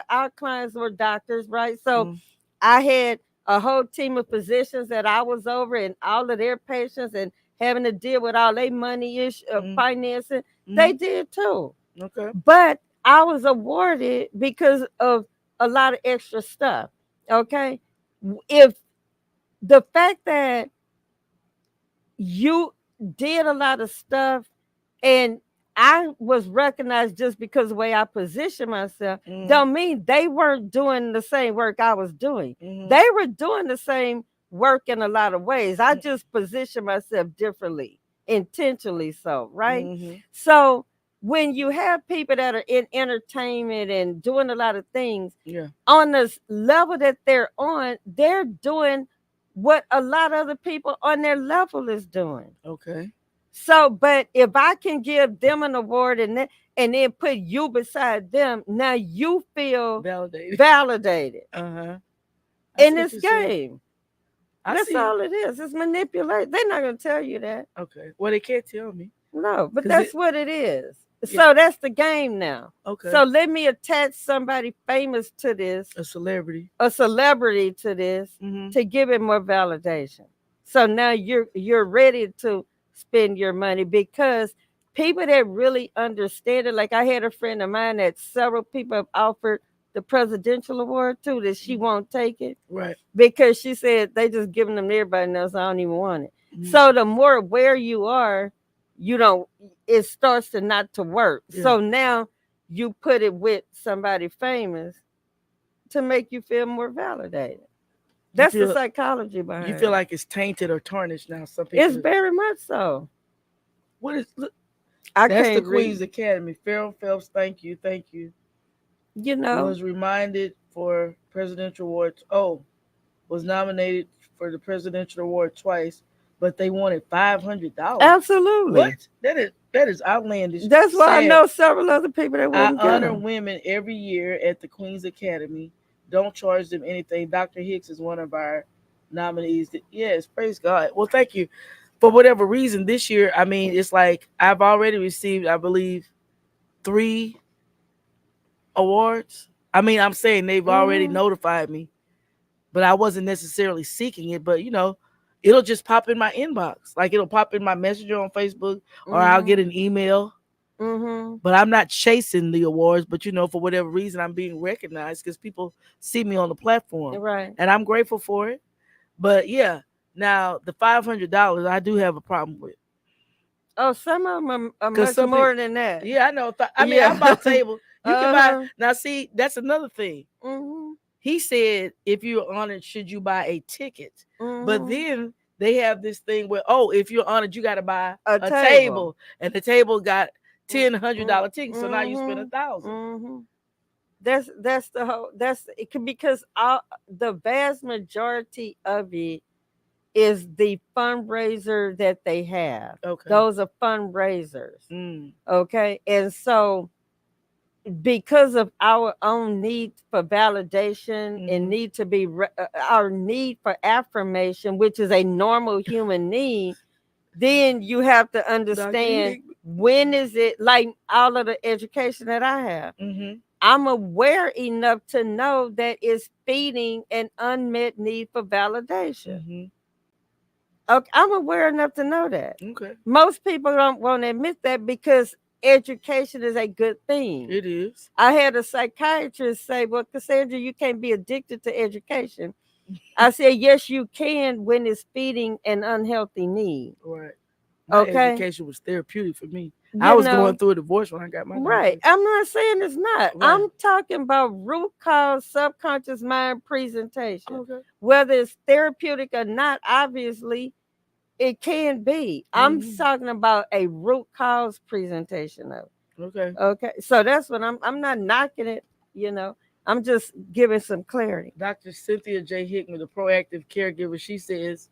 our clients were doctors, right? So Mhm. I had a whole team of physicians that I was over, and all of their patients, and having to deal with all their money Mhm. financing. They Mhm. did too, Okay. but I was awarded because of a lot of extra stuff. Okay, if the fact that you did a lot of stuff and I was recognized just because of the way I positioned myself, Mhm. don't mean they weren't doing the same work I was doing. Mhm. They were doing the same work in a lot of ways. I just positioned myself differently, intentionally so, right? Mhm. So when you have people that are in entertainment and doing a lot of things Yeah. on the level that they're doing what a lot of other people on their level is doing. Okay. So, but if I can give them an award and then put you beside them, now you feel Validated. validated Uh-huh. I in see what this you're saying. game. I That's see. all it is. It's manipulate. They're not gonna tell you that. Okay. Well, they can't tell me No, but because it. that's what it is. Yeah. So that's the game now. Okay. So let me attach somebody famous to this, A celebrity. a celebrity to this, Mhm. to give it more validation. So now you're ready to spend your money because people that really understand it, like I had a friend of mine that several people have offered the presidential award to that she Mhm. won't take it Right. because she said they just giving them to everybody else. I don't even want it. Mhm. So the more aware you are, you don't it starts to not to work. Yeah. So now you put it with somebody famous to make you feel more validated. You That's the feel. psychology You feel behind it. like it's tainted or tarnished now. Some It's people. very much so. What is? Look, I that's the can't Queen's read, Academy. Farrell Phelps. Thank you. Thank you. you know. Was reminded for presidential awards. Oh, was nominated for the presidential award twice, but they wanted $500. Absolutely. What? That is outlandish. That's why I Sad. know several other people that I wouldn't get honor them. women every year at the Queen's Academy. Don't charge them anything. Dr. Hicks is one of our nominees. Yes, praise God. Well, thank you. For whatever reason, this year, I mean, it's like I've already received, I believe, 3 awards. I mean, I'm saying they've already Hmm. notified me, but I wasn't necessarily seeking it. But it'll just pop in my inbox. Like it'll pop in my messenger on Facebook, or I'll get Hmm. an email. Hmm. But I'm not chasing the awards. But for whatever reason, I'm being recognized because people see me on the platform, Right. and I'm grateful for it. But yeah, now the $500, I do have a problem with Oh, some of them are because much some people. more than that. Yeah, I know. I mean, I buy Yeah. table. You can buy Uh-huh. now. See, that's another thing. Hmm. He said, if you're honored, should you buy a ticket? But Hmm. then they have this thing where, oh, if you're honored, you got to buy A a table. table, and the table got $100 tickets. So now you spend Mm-hmm. 1,000. Mm-hmm. That's the whole that's it can because all the vast majority of it is the fundraiser that they have. Okay. Those are fundraisers. Mm. Okay. And so because of our own need for validation and Mm-hmm. need to be our need for affirmation, which is a normal human need, then you have to Dr. understand Hickman. when is it like all of the education that I have. Mm-hmm. I'm aware enough to know that it's feeding an unmet need for validation. Mm-hmm. Okay, I'm aware enough to know that. Okay. Most people don't want to admit that because education is a good thing. It is. I had a psychiatrist say, "Well, Cassandra, you can't be addicted to education." I said, "Yes, you can when it's feeding an unhealthy need." Right. My Okay, education was therapeutic for me. I you was going know, through a divorce when I got my right. doctorate. I'm not saying it's not. Right. I'm talking about root cause subconscious mind presentation. Okay. Whether it's therapeutic or not, obviously it can be. I'm Mm-hmm. talking about a root cause presentation of Okay. it. Okay. So that's what I'm not knocking it, you know. I'm just giving some clarity. Dr. Cynthia J. Hickman, the proactive caregiver, she says,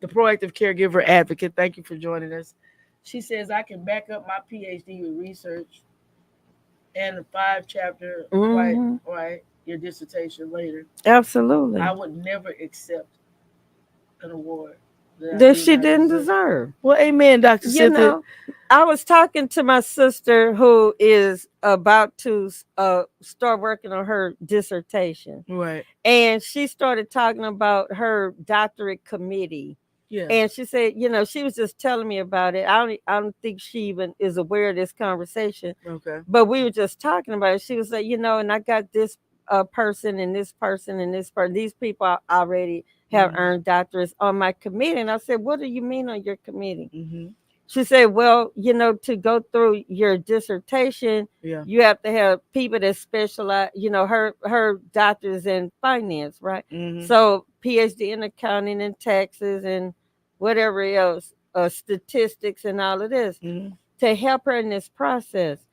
the proactive caregiver advocate, thank you for joining us. She says, I can back up my PhD with research and a 5 chapter, write, Hmm. write your dissertation later. I Absolutely. would never accept an award. that she didn't deserve. Well, amen, Dr. You Cynthia. know, I was talking to my sister who is about to start working on her dissertation, Right. and she started talking about her doctorate committee. Yeah. And she said, she was just telling me about it. I don't think she even is aware of this conversation, Okay. but we were just talking about it. She was like, and I got this person and this person and this person. These people already have Mhm. earned doctorates on my committee. And I said, what do you mean on your committee? Mhm. She said, well, to go through your dissertation, Yeah. you have to have people that specialize, her doctors in finance, right? Mhm. So PhD in accounting and taxes and whatever else, statistics and all of this Mhm. to help her in this process.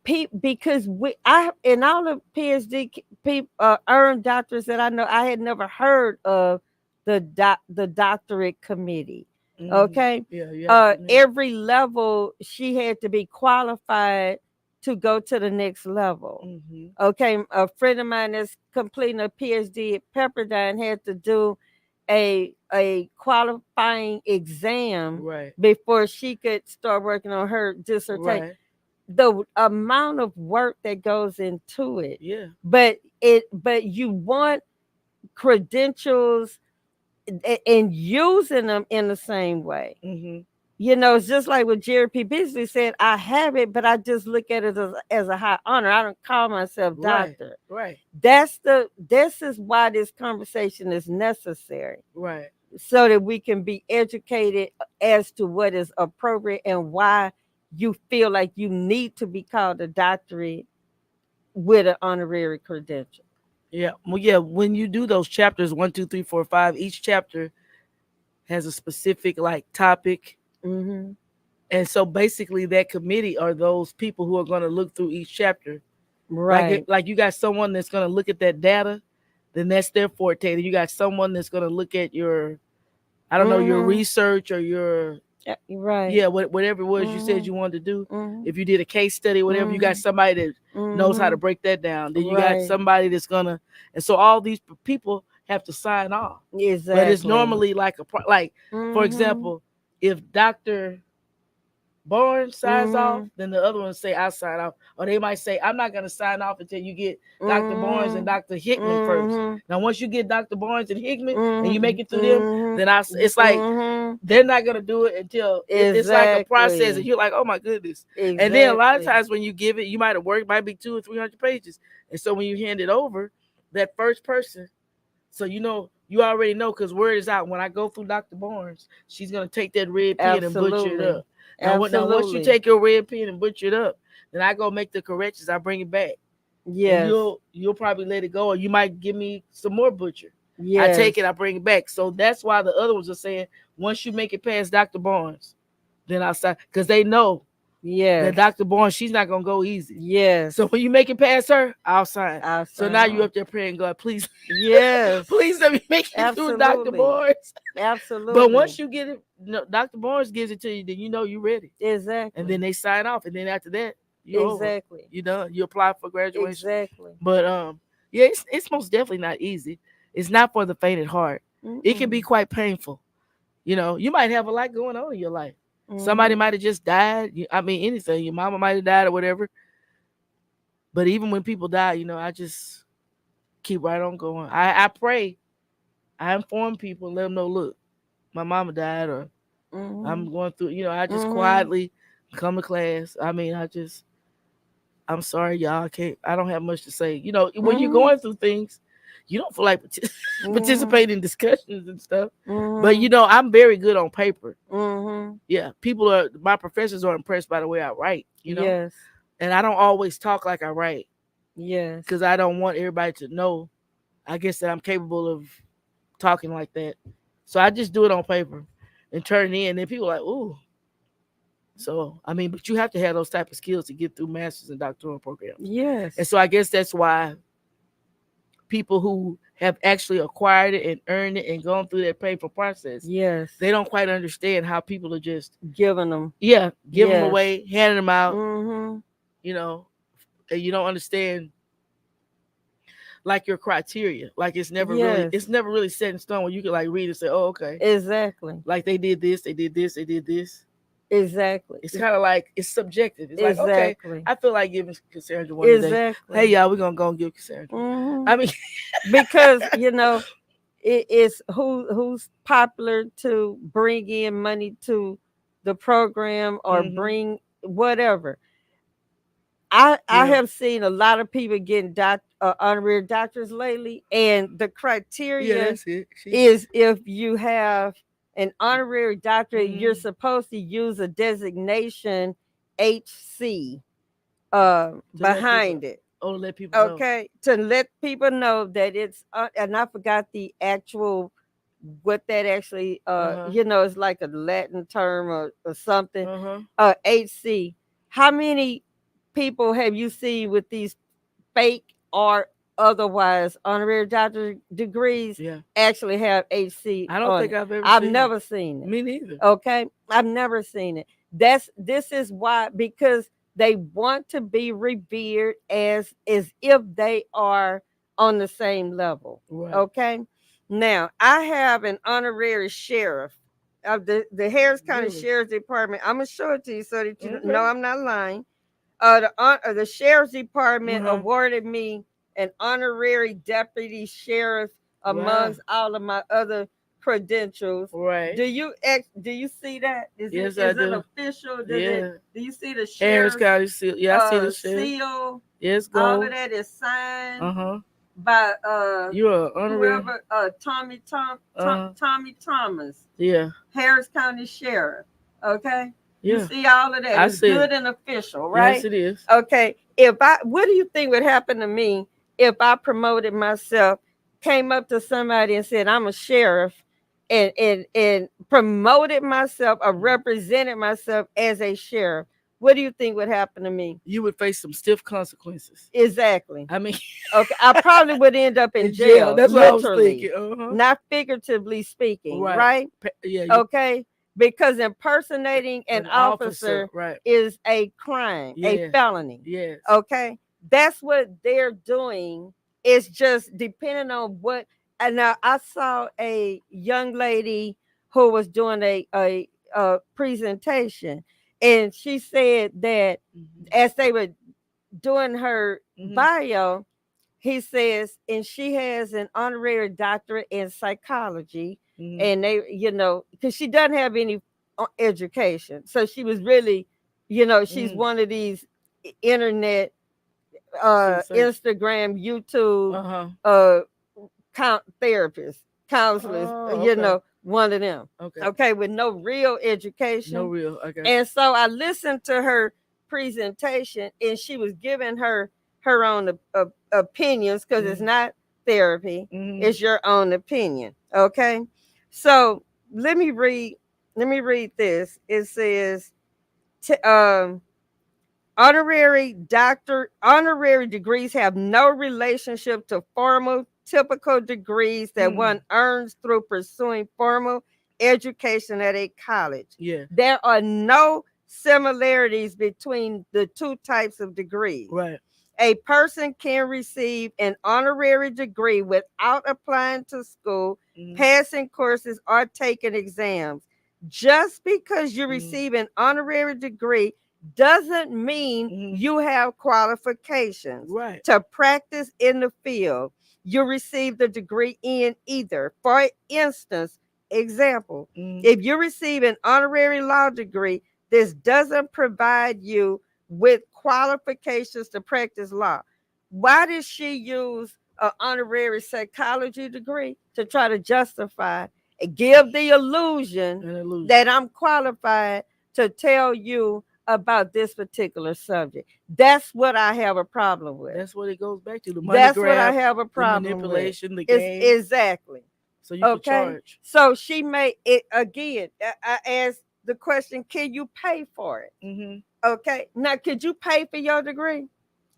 Because we I in all the PhD people earned doctors that I know, I had never heard of the doctorate committee. Mhm. Okay, Yeah, you have to put in. every level she had to be qualified to go to the next level. Mhm. Okay, a friend of mine that's completing a PhD at Pepperdine had to do a qualifying exam Right. before she could start working on her dissertation. Right. The amount of work that goes into it, Yeah. but you want credentials and using them in the same way. Mhm. It's just like what Jerry P. Beasley said, I have it, but I just look at it as a high honor. I don't call myself Right. doctor. Right. This is why this conversation is necessary, Right. so that we can be educated as to what is appropriate and why you feel like you need to be called a doctorate with an honorary credential. Yeah. Well, yeah. When you do those chapters, 1, 2, 3, 4, 5, each chapter has a specific like topic, Mm-hmm. and so basically that committee are those people who are going to look through each chapter. Right. Like you got someone that's going to look at that data, then that's their forte. Then you got someone that's going to look at your, I don't know, your Mm-hmm. research or your, Right. yeah, whatever it was you said Mm-hmm. you wanted to do. Mm-hmm. If you did a case study, whatever, you got Mm-hmm. somebody that knows how to Mm-hmm. break that down. Then you got Right. somebody that's gonna, and so all these people have to sign off. But it's Exactly. normally like like, for Mm-hmm. example, if Doctor Barnes signs off, Mm-hmm. then the other ones say I sign off, or they might say I'm not going to sign off until you get Dr. Barnes and Mm-hmm. Dr. Hickman first. Mm-hmm. Now, once you get Dr. Barnes and Hickman and you Mm-hmm. make it through them, then Mm-hmm. it's like Mm-hmm. they're not going to do it until it's like a process, and Exactly. you're like, oh my goodness. And then a lot of Exactly. times when you give it, you might have worked, might be 200 or 300 pages, and so when you hand it over, that first person, so you already know because word is out. When I go through Dr. Barnes, she's gonna take that red pen and butcher it Absolutely. up. Now once you Absolutely. take your red pen and butcher it up, then I go make the corrections. I bring it back, and Yes. you'll probably let it go, or you might give me some more butcher. I Yes. take it, I bring it back. So that's why the other ones are saying once you make it past Dr. Barnes, then I'll start because they know that Yes. Dr. Barnes, she's not gonna go easy. Yes. So when you make it past her, I'll sign. I'll So now sign you off. up there praying, God, please, Yes. please let me make it through Dr. Absolutely. Barnes. But Absolutely. once you get it, Dr. Barnes gives it to you, then you know you're ready. And then Exactly. they sign off. And then after that, you're over. Exactly. You done. You apply for graduation. Exactly. But yeah, it's most definitely not easy. It's not for the faint at heart. It can be Mm-mm. quite painful. You might have a lot going on in your life. Somebody Mm-hmm. might have just died. I mean, anything. Your mama might have died or whatever. But even when people die, I just keep right on going. I pray. I inform people and let them know, look, my mama died, or Mm-hmm. I'm going through, I just Mm-hmm. quietly come to class. I mean, I'm sorry, y'all. I don't have much to say. When you're Mm-hmm. going through things, you don't feel like Mm-hmm. participate in discussions and stuff. But, Mm-hmm. I'm very good on paper. Mm-hmm. Yeah. My professors are impressed by the way I write. Yes. And I don't always talk like I write Yes. because I don't want everybody to know, I guess, that I'm capable of talking like that. So I just do it on paper and turn it in. And people are like, ooh. So I mean, but you have to have those type of skills to get through masters and doctoral programs. And Yes. so I guess that's why people who have actually acquired it and earned it and gone through that painful process, Yes. they don't quite understand how people are just, Giving them. yeah, give them Yes. away, handing them out, Mm-hmm. you know, and you don't understand like your criteria. Like it's Yes, never really set in stone where you can like read and say, oh, okay. exactly, Like they did this, they did this, they did this. exactly, It's kind of like it's subjective. It's like, okay, exactly, I feel like giving Cassandra one today. Hey exactly. y'all, we're gonna go and give Cassandra. Hmm. I mean, Because it's who's popular to bring in money to the program or hmm bring whatever. I yeah, have seen a lot of people getting honorary doctors lately, and the yeah, criteria that's it. She, is if you have an honorary doctorate, you're mm, supposed to use a designation HC to let people, behind it. oh, to let people know. Okay, to let people know that it's and I forgot the actual what that actually Uh huh. it's like a Latin term or something. Uh huh. HC. How many people have you seen with these fake or otherwise honorary doctor degrees Yeah. actually have HC I don't on think it? I've ever I've seen it. never seen it. Me neither. Okay, I've never seen it. This is why, because they want to be revered as if they are on the same level. Right. Okay, now I have an honorary sheriff of the Harris County Really. Sheriff's Department. I'm gonna show it to you so that you know Okay. I'm not lying. The sheriff's Uh department huh. awarded me an honorary deputy sheriff Wow. amongst all of my other credentials. Right. Do you see that? Yes, I Is it do. official? Yeah. Do you see the Harris sheriff's County seal. Yeah, I see the sheriff. seal? Yes, All of go. that is signed Uh huh. by You're honorary. whoever Uh huh. Tommy Thomas, Yeah. Harris County Sheriff. Okay. You Yeah. see all of that. I It's see it. good and official, Yes, right? it is. Okay. What do you think would happen to me if I promoted myself, came up to somebody and said, I'm a sheriff, and promoted myself or represented myself as a sheriff? What do you think would happen to me? You would face some stiff consequences. Exactly. I mean, Okay. I probably would end up in in jail. jail, That's what I was literally, thinking. Uh huh. not figuratively speaking, Right. right? Yeah. You Okay, because impersonating an an officer. officer Right. is a crime, a Yeah. felony. Yes. Okay, that's what they're doing. It's just depending on what. And now I saw a young lady who was doing a presentation, and she said that Mm-hmm. as they were doing her Mm-hmm. bio, he says, and she has an honorary doctorate in psychology. Mm-hmm. And they, because she doesn't have any education. So she was really, she's Mm-hmm. one of these internet, Sensation. Instagram, YouTube, Uh huh. uh, therapists, counselors, Oh, okay. one of them. Okay. Okay, with no real No education. real. I got And so I listened to her presentation, and she was giving her own opinions, because it's you. not therapy, Mm-hmm. it's your own opinion. Okay, so let me read. Let me read this. It says, t- um, honorary degrees have no relationship to formal typical degrees that Mm. one earns through pursuing formal education at a college. Yeah. There are no similarities between the two types of degrees. Right. A person can receive an honorary degree without applying to school, Mm-hmm. passing courses, or taking exams. Just because you Mm-hmm. receive an honorary degree doesn't mean Mm-hmm. you have qualifications Right. to practice in the field you receive the degree in either. For instance, example, Mm-hmm. if you receive an honorary law degree, this doesn't provide you with qualifications to practice law. Why did she use an honorary psychology degree? To try to justify and give the illusion An illusion. that I'm qualified to tell you about this particular subject. That's what I have a problem with. That's what it goes back to. The money That's what I grab, have a the problem with. manipulation, the It's game. exactly. So you can Okay. charge. So she made it again. I asked the question, can you pay for it? Mm-hmm. Okay. Now, could you pay for your degree?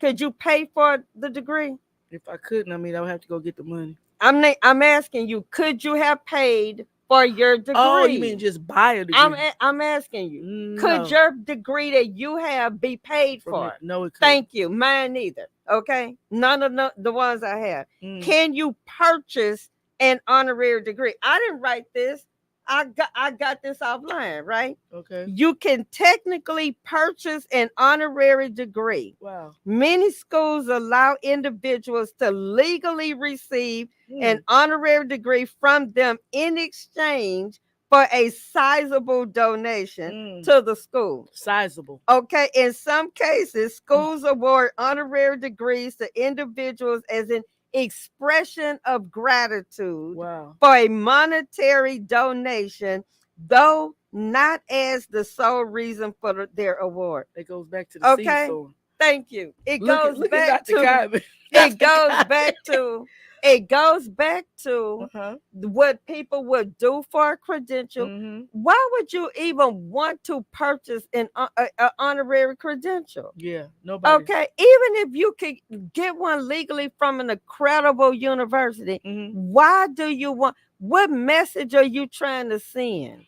Could you pay for the degree? If I couldn't, I mean, I would have to go get the money. I'm asking you, could you have paid for your degree? Oh, you mean just buy a degree? I'm asking you, No. could your degree that you have be paid for? No, it couldn't. Thank you. Mine neither. Okay, none of the ones I have. Mm. Can you purchase an honorary degree? I didn't write this. I got this offline, right? Okay. You can technically purchase an honorary degree. Wow. Many schools allow individuals to legally receive an Mm. honorary degree from them in exchange for a sizable donation Mm. to the school. Sizable. Okay, in some cases, Mm. schools award honorary degrees to individuals as an expression of gratitude Wow. for a monetary donation, though not as the sole reason for their award. It goes back to the Okay, seesaw. thank you. It Look at goes look at back Dr. to Cobb. it Dr. goes Cobb. back to it goes back to Uh-huh. what people would do for a credential. Mm-hmm. Why would you even want to purchase an honorary credential? Yeah. Nobody. Okay, even if you could get one legally from an accredible university, Mm-hmm. why do you want? What message are you trying to send?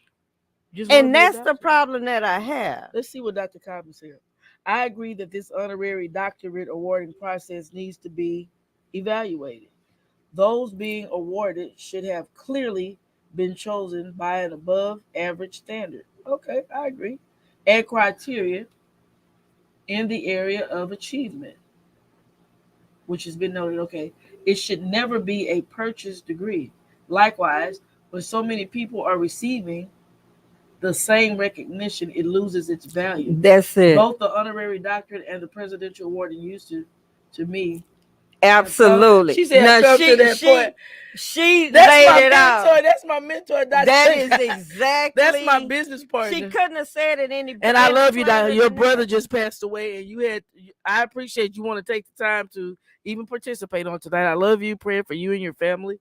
Just want to And be a that's the doctor. problem that I have. Let's see what Dr. Cobb said. I agree that this honorary doctorate awarding process needs to be evaluated. Those being awarded should have clearly been chosen by an above average standard. Okay, I agree. And criteria in the area of achievement, which has been noted. Okay, it should never be a purchased degree. Likewise, when so many people are receiving the same recognition, it loses its value. That's it. Both the honorary doctorate and the presidential award used to me have come. Absolutely. She said have Now come to that point. she That's laid my it mentor. out. That's my mentor, That Dr. is That's my exactly. business She partner. couldn't have said it And I any love you, Doctor. plainer Your than brother that. just passed away, and you had. I appreciate you want to take the time to even participate on tonight. I love you. Praying for you and your family.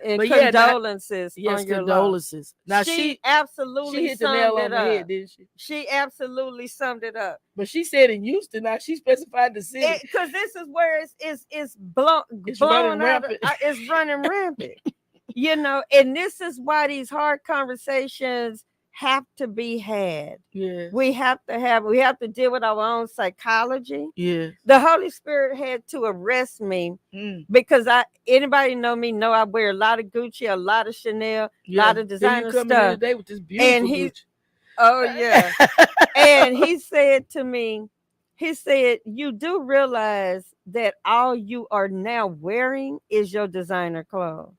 And But yeah, not condolences yes, on your loss. condolences. Now She she absolutely hit the nail summed on it the head, up. didn't she? She absolutely summed it up. But she said in Houston. Now she specified the city. Because this is where it's It's running blown out. rampant. It's running rampant. And this is why these hard conversations have to be had. Yeah. We have to deal with our own psychology. Yeah. The Holy Spirit had to arrest me Mm. because anybody know I wear a lot of Gucci, a lot of Chanel, a Yeah. lot of Here designer you coming here stuff. today with this And beautiful he Gucci. Oh yeah. And he said to me, he said, you do realize that all you are now wearing is your designer clothes.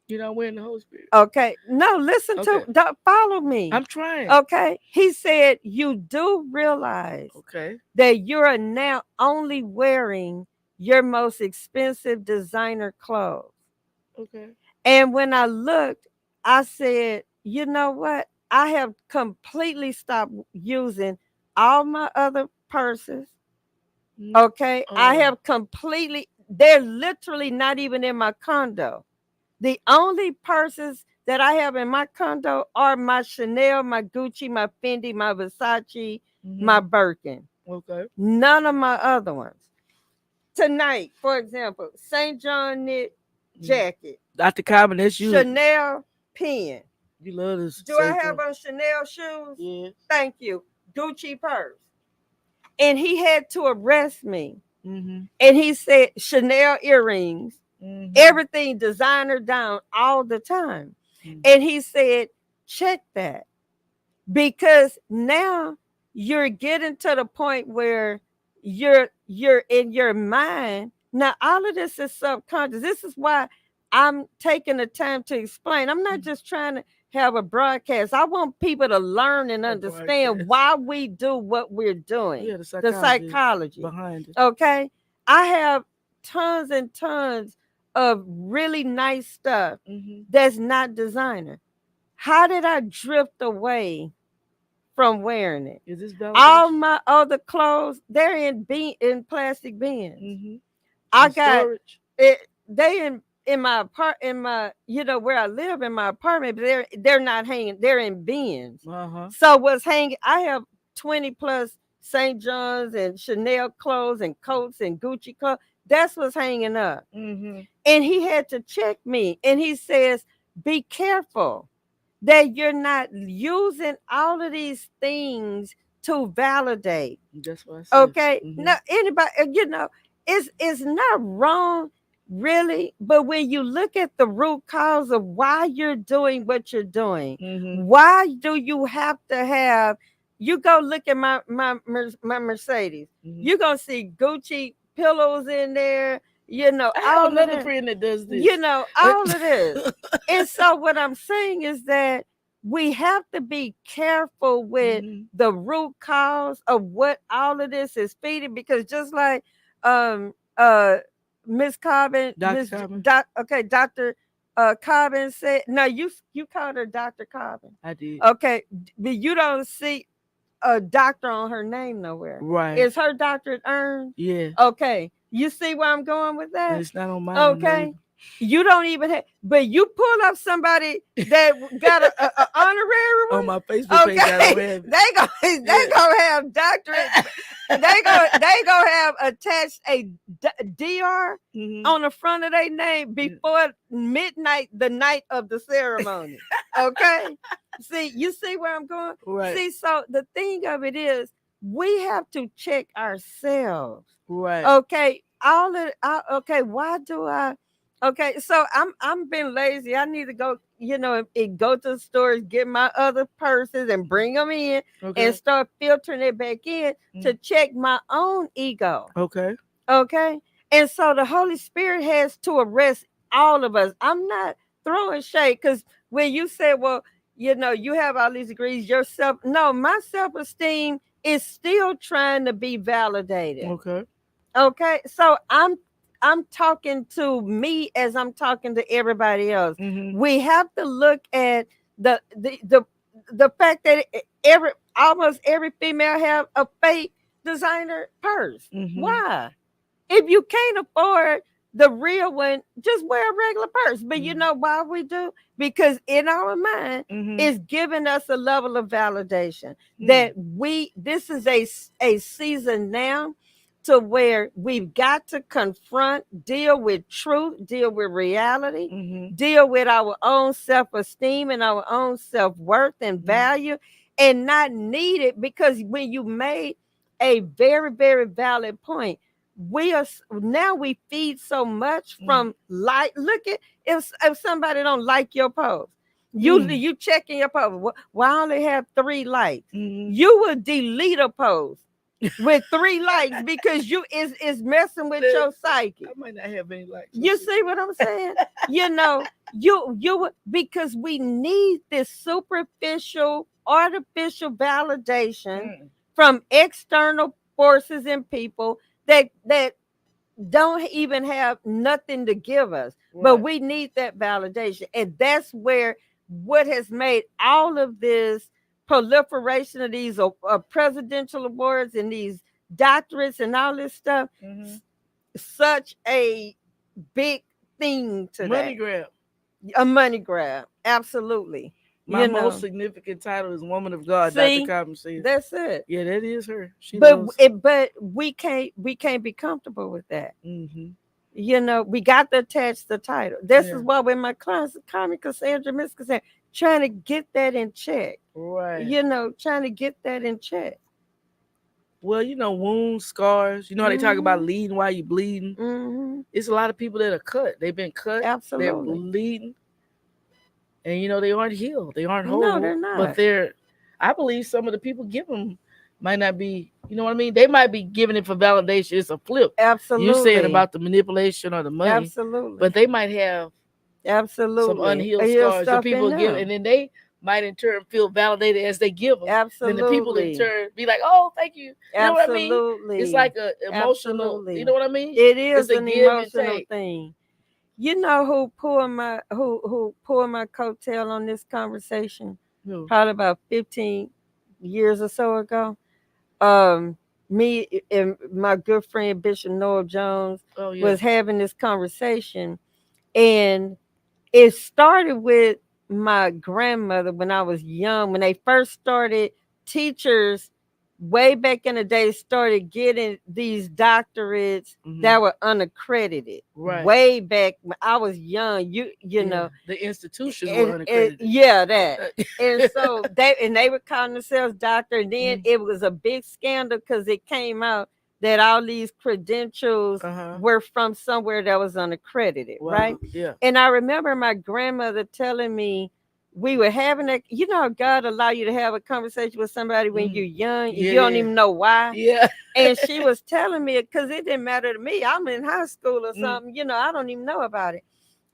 You're not wearing the Holy Spirit. Okay. No, listen Okay. don't follow me. I'm trying. Okay. He said, you do realize Okay. that you're now only wearing your most expensive designer clothes. Okay. And when I looked, I said, you know what? I have completely stopped using all my other purses. Mm. Okay. I Oh. have completely, they're literally not even in my condo. The only purses that I have in my condo are my Chanel, my Gucci, my Fendi, my Versace, my Birkin. Okay. None of my other ones. Tonight, for example, St. John knit jacket, Dr. Common, that's you. Chanel pen. You love this. Do I have on Chanel shoes? Yeah. Thank you. Gucci purse. And he had to arrest me. Mm-hmm. And he said Chanel earrings, everything designer down all the time. And he said, check that. Because now you're getting to the point where you're in your mind. Now, all of this is subconscious. This is why I'm taking the time to explain. I'm not just trying to have a broadcast. I want people to learn and understand why we do what we're doing. Yeah, the psychology behind it. Okay. I have tons and tons of really nice stuff that's not designer. How did I drift away from wearing it? Is this validation? All my other clothes, they're in plastic bins. I got storage. They in my where I live in my apartment, but they're not hanging, they're in bins. So what's hanging, I have 20 plus St. John's and Chanel clothes and coats and Gucci clothes. That's what's hanging up. And he had to check me. And he says, be careful that you're not using all of these things to validate. That's what I said. Okay. No, anybody, it's not wrong, really, but when you look at the root cause of why you're doing what you're doing, why do you have to have? You go look at my Mercedes. You're gonna see Gucci pillows in there. You know, I have all of another that. friend that does this. You know, all of this. And so what I'm saying is that we have to be careful with the root cause of what all of this is feeding, because just like um uh Miss Cobbin, Dr. Miss Cobbin. Dr. Cobbin said, no, you called her Dr. Cobbin. I did. Okay, but you don't see a doctor on her name nowhere. Right. Is her doctorate earned? Yeah. Okay. You see where I'm going with that? And it's not on mine. Okay. You don't even have, but you pull up somebody that got a honorary one on my Facebook page. I don't have it. They gonna have doctorate. they gonna have attached a DR on the front of their name before midnight, the night of the ceremony. Okay. You see where I'm going? Right. See, so the thing of it is, we have to check ourselves. Right. Okay. Okay. Why do I? Okay. So I'm being lazy. I need to go, and go to the stores, get my other purses and bring them in and start filtering it back in to check my own ego. Okay. Okay. And so the Holy Spirit has to arrest all of us. I'm not throwing shade, because when you say, well, you have all these degrees, no, my self-esteem is still trying to be validated. Okay. Okay. So I'm talking to me as I'm talking to everybody else. We have to look at the fact that almost every female have a fake designer purse. Why? If you can't afford the real one, just wear a regular purse. But you know why we do? Because in our mind, it's giving us a level of validation that this is a season now to where we've got to confront, deal with truth, deal with reality, deal with our own self-esteem and our own self-worth and value, and not need it. Because when you made a very, very valid point, we feed so much from look at, if somebody don't like your post, you checking your post, why I only have 3 likes, you will delete a post with 3 likes because is messing with your psyche. I might not have any likes. You see what I'm saying? You because we need this superficial, artificial validation from external forces and people that don't even have nothing to give us. Right. But we need that validation. And that's where what has made all of this proliferation of these presidential awards and these doctorates and all this stuff such a big thing today. Money grab. A money grab. Absolutely. My most significant title is Woman of God. See, Dr. Cobbin says. That's it. Yeah, that is her. But we can't be comfortable with that. We got to attach the title. This is why when my clients call me Cassandra, Miss Cassandra, trying to get that in check. Right. Trying to get that in check. Well, wounds, scars. You know how they talk about leading while you're bleeding? It's a lot of people that are cut. They've been cut. Absolutely. They're bleeding. And, they aren't healed. They aren't whole. No, they're not. But I believe some of the people give them might not be, you know what I mean? They might be giving it for validation. It's a flip. Absolutely. You're saying about the manipulation or the money. Absolutely. But they might have some unhealed scars that people give. And then they might in turn feel validated as they give them. Absolutely. And the people in turn be like, oh, thank you. You know what I mean? It's like an emotional, Absolutely. You know what I mean? It is it's an emotional thing. You know who pulled my coattail on this conversation? Who? Probably about 15 years or so ago. Me and my good friend Bishop Noel Jones was having this conversation, and it started with my grandmother when I was young, when they first started, teachers way back in the day started getting these doctorates that were unaccredited. Right. Way back when I was young, you know, the institutions were unaccredited. That. And so they were calling themselves doctor, and then it was a big scandal because it came out that all these credentials Uh-huh. were from somewhere that was unaccredited, right? Wow. Yeah. And I remember my grandmother telling me we were having a, you know, God allow you to have a conversation with somebody when Mm. you're young and you don't Yeah. even know why. Yeah. And she was telling me because it didn't matter to me. I'm in high school or Mm. something, you know, I don't even know about it.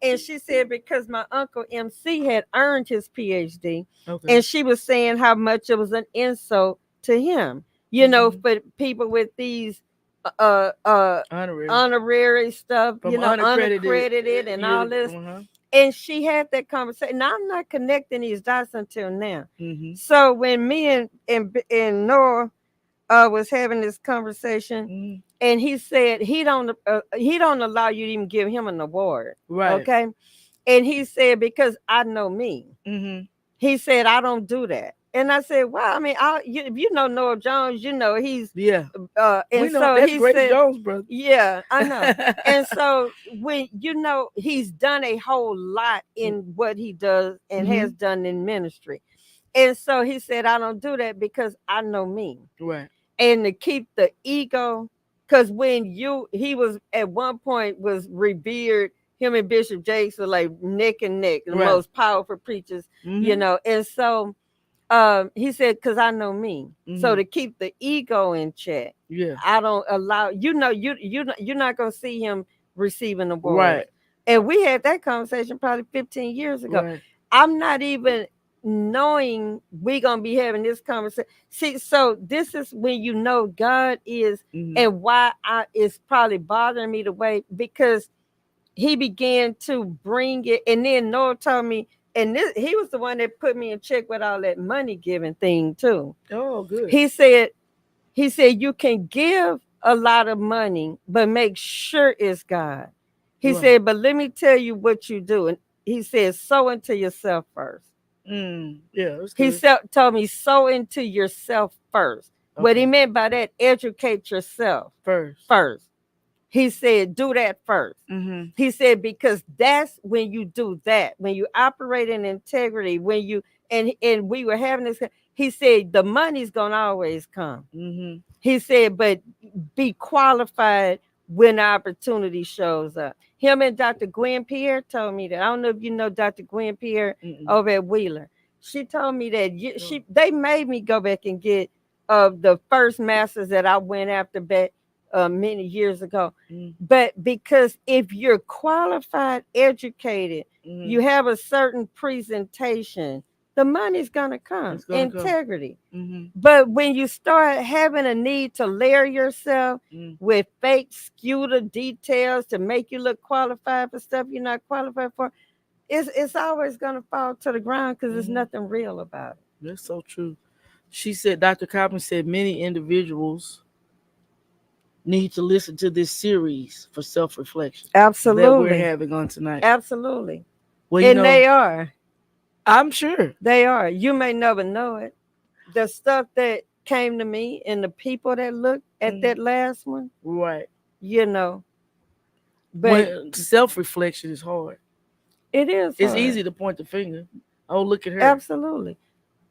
And she said because my uncle MC had earned his PhD, Okay. and she was saying how much it was an insult to him, you know, Hmm. for people with these uh uh Honorary. honorary stuff, From you know, unaccredited unaccredited and all this. uh-huh. And she had that conversation. Now I'm not connecting these dots until now. Hmm. So when me and Noah was having this conversation, Hmm. and he said he don't allow you to even give him an award, Right. okay? And he said because I know me, Hmm. he said I don't do that. And I said, well, I mean, if you know Noah Jones, you know he's Yeah. We and know so that's he Grady said, Jones, brother. yeah, I know. And so when you know he's done a whole lot in what he does and has Hmm. done in ministry. And so he said, I don't do that because I know me. Right. And to keep the ego, because when he was at one point was revered, him and Bishop Jakes were like neck and neck, the Right. most powerful preachers, you Hmm. know. And so he said, because I know me. So Hmm. to keep the ego in check, Yeah. I don't allow, you know, you're not gonna see him receiving awards. Right. And we had that conversation probably 15 years ago. Right. I'm not even knowing we gonna be having this conversation. See, so this is when you know God is, Hmm. and why I it's probably bothering me the way because he began to bring it, and then Noah told me, and he was the one that put me in check with all that money giving thing too. Oh, good. He said, you can give a lot of money, but make sure it's God. He Right. said, but let me tell you what you do. And he said, sow into yourself first. Mm. Yeah, that's He good. said, told me, sow into yourself first. What he Okay. meant by that, educate yourself First. first. He said, do that first. Hmm. He said, because that's when you do that, when you operate in integrity, when you, and we were having this, he said, the money's going to always come. Hmm. He said, but be qualified when the opportunity shows up. Him and Dr. Gwen Pierre told me that. I don't know if you know Dr. Gwen Pierre Mm-mm. over at Wheeler. She told me that Oh. they made me go back and get the first masters that I went after back many years ago. Mm. But because if you're qualified, educated, Hmm. you have a certain presentation, the money's gonna come. It's gonna come. Integrity. Hmm. But when you start having a need to layer yourself Mm. with fake scuta details to make you look qualified for stuff you're not qualified for, it's always gonna fall to the ground because there's Hmm. nothing real about it. That's so true. She said, Dr. Coppin said, many individuals need to listen to this series for self reflection that we're Absolutely. having on tonight. Absolutely. Well, you And know, they are. I'm sure. They are. You may never know it. The stuff that came to me and the people that looked at Mm. that last one, Right. you know, but When self reflection is hard, it is it's hard. easy to point the finger. Oh, look at her. Absolutely.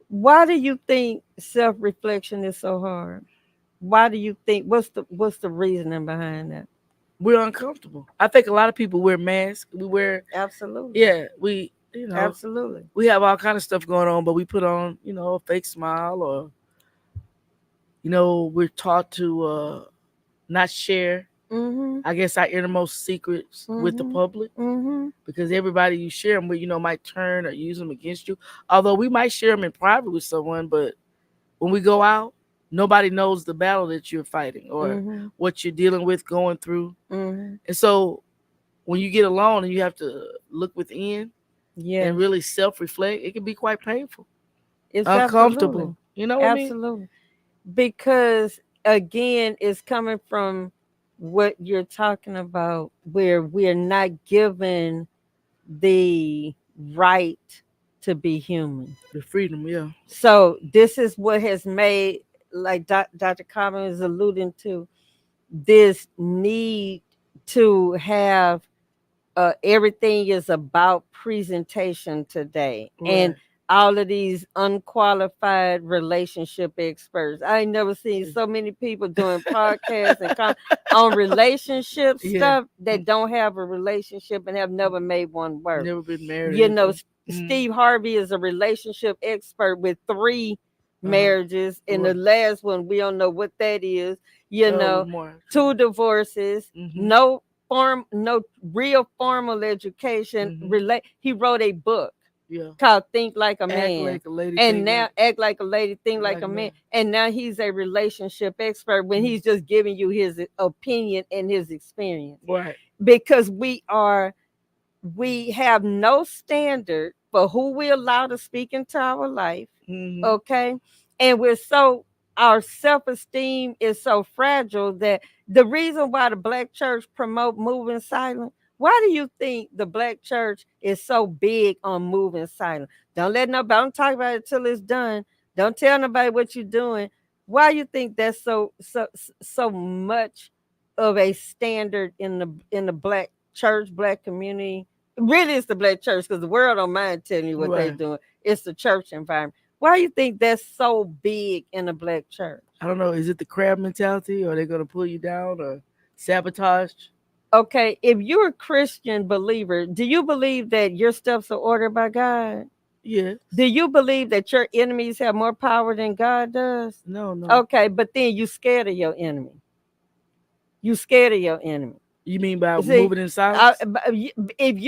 Why do you think self-reflection is so hard? Why do you think what's the reasoning behind that? We're uncomfortable. I think a lot of people wear masks. We wear, Absolutely. yeah, Absolutely. we have all kind of stuff going on, but we put on, a fake smile, or we're taught to not share, Mhm. I guess, our innermost secrets with the Mhm. public, Mhm. because everybody you share them with, might turn or use them against you. Although we might share them in private with someone, but when we go out, nobody knows the battle that you're fighting or Mhm. what you're dealing with, going through. Mhm. And so when you get alone and you have to look within and Yes. really self-reflect, it can be quite painful, It's absolutely. uncomfortable. You know what I mean? Absolutely. Because again, it's coming from what you're talking about where we're not given the right to be human. The freedom, yeah. So this is what has made, like Dr. Carmen is alluding to, this need to have everything is about presentation today, and Right. all of these unqualified relationship experts. I ain't never seen so many people doing podcasts and on relationship Yeah. stuff that don't have a relationship and have never made one work. Never been married or You know, anything. Steve Harvey is a relationship expert with three Uh-huh. marriages, and the Right. last one we don't know what that is. You Oh, know, more. two divorces, Mm-hmm. no real formal education. Mm-hmm. He wrote a book Yeah. called Think Like a Act Man. like a lady, And think now like act like a lady, think like like a a man. man. And now he's a relationship expert when Mhm. he's just giving you his opinion and his experience. Right. Because we have no standard for who we allow to speak into our life. Mm-hmm. Okay. And our self-esteem is so fragile that the reason why the black church promote moving silent, why do you think the black church is so big on moving silent? Don't let nobody, don't talk about it till it's done. Don't tell nobody what you're doing. Why you think that's so much of a standard in the black church, black community? Really, it's the black church because the world don't mind telling you what they're Right. doing. It's the church environment. Why do you think that's so big in the black church? I don't know. Is it the crab mentality, or are they gonna pull you down, or sabotage? Okay, if you're a Christian believer, do you believe that your steps are ordered by God? Yes. Do you believe that your enemies have more power than God does? No. No. Okay, but then you scared of your enemy. You scared of your enemy. You mean by See, moving in silence? if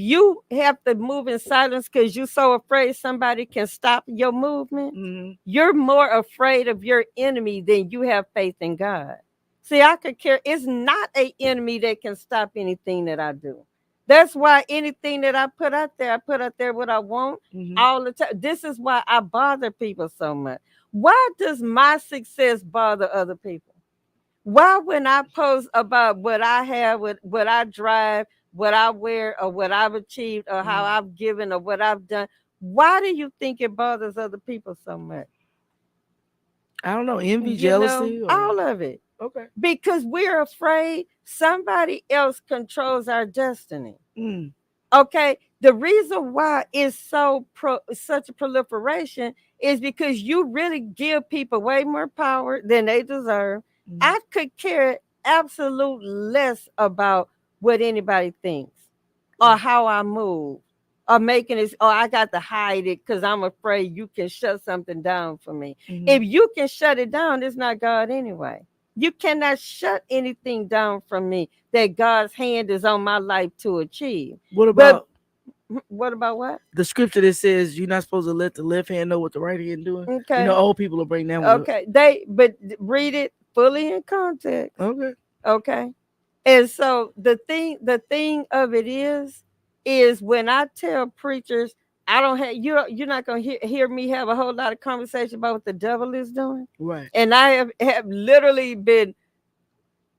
you have to move in silence because you're so afraid somebody can stop your movement, Mm-hmm. you're more afraid of your enemy than you have faith in God. See, I could care. It's not a enemy that can stop anything that I do. That's why anything that I put out there what I want Mm-hmm. all the time. This is why I bother people so much. Why does my success bother other people? Why when I post about what I have, what I drive, what I wear, or what I've achieved, or how Mm-hmm. I've given, or what I've done, why do you think it bothers other people so much? I don't know. Envy, You know, jealousy, or all of it. okay. Because we're afraid somebody else controls our destiny. Mm. Okay, the reason why it's such a proliferation is because you really give people way more power than they deserve. Mm-hmm. I could care absolute less about what anybody thinks or Right. how I move or making it, or I got to hide it because I'm afraid you can shut something down for me. Mm-hmm. If you can shut it down, it's not God anyway. You cannot shut anything down from me that God's hand is on my life to achieve. What But about what about what? the scripture that says you're not supposed to let the left hand know what the right hand doing? You know, Okay. old people will bring that one up. Okay. But read it fully in context. Okay. Okay. And so the thing of it is when I tell preachers, I don't have you're not gonna hear me have a whole lot of conversation about what the devil is doing. Right. And I have literally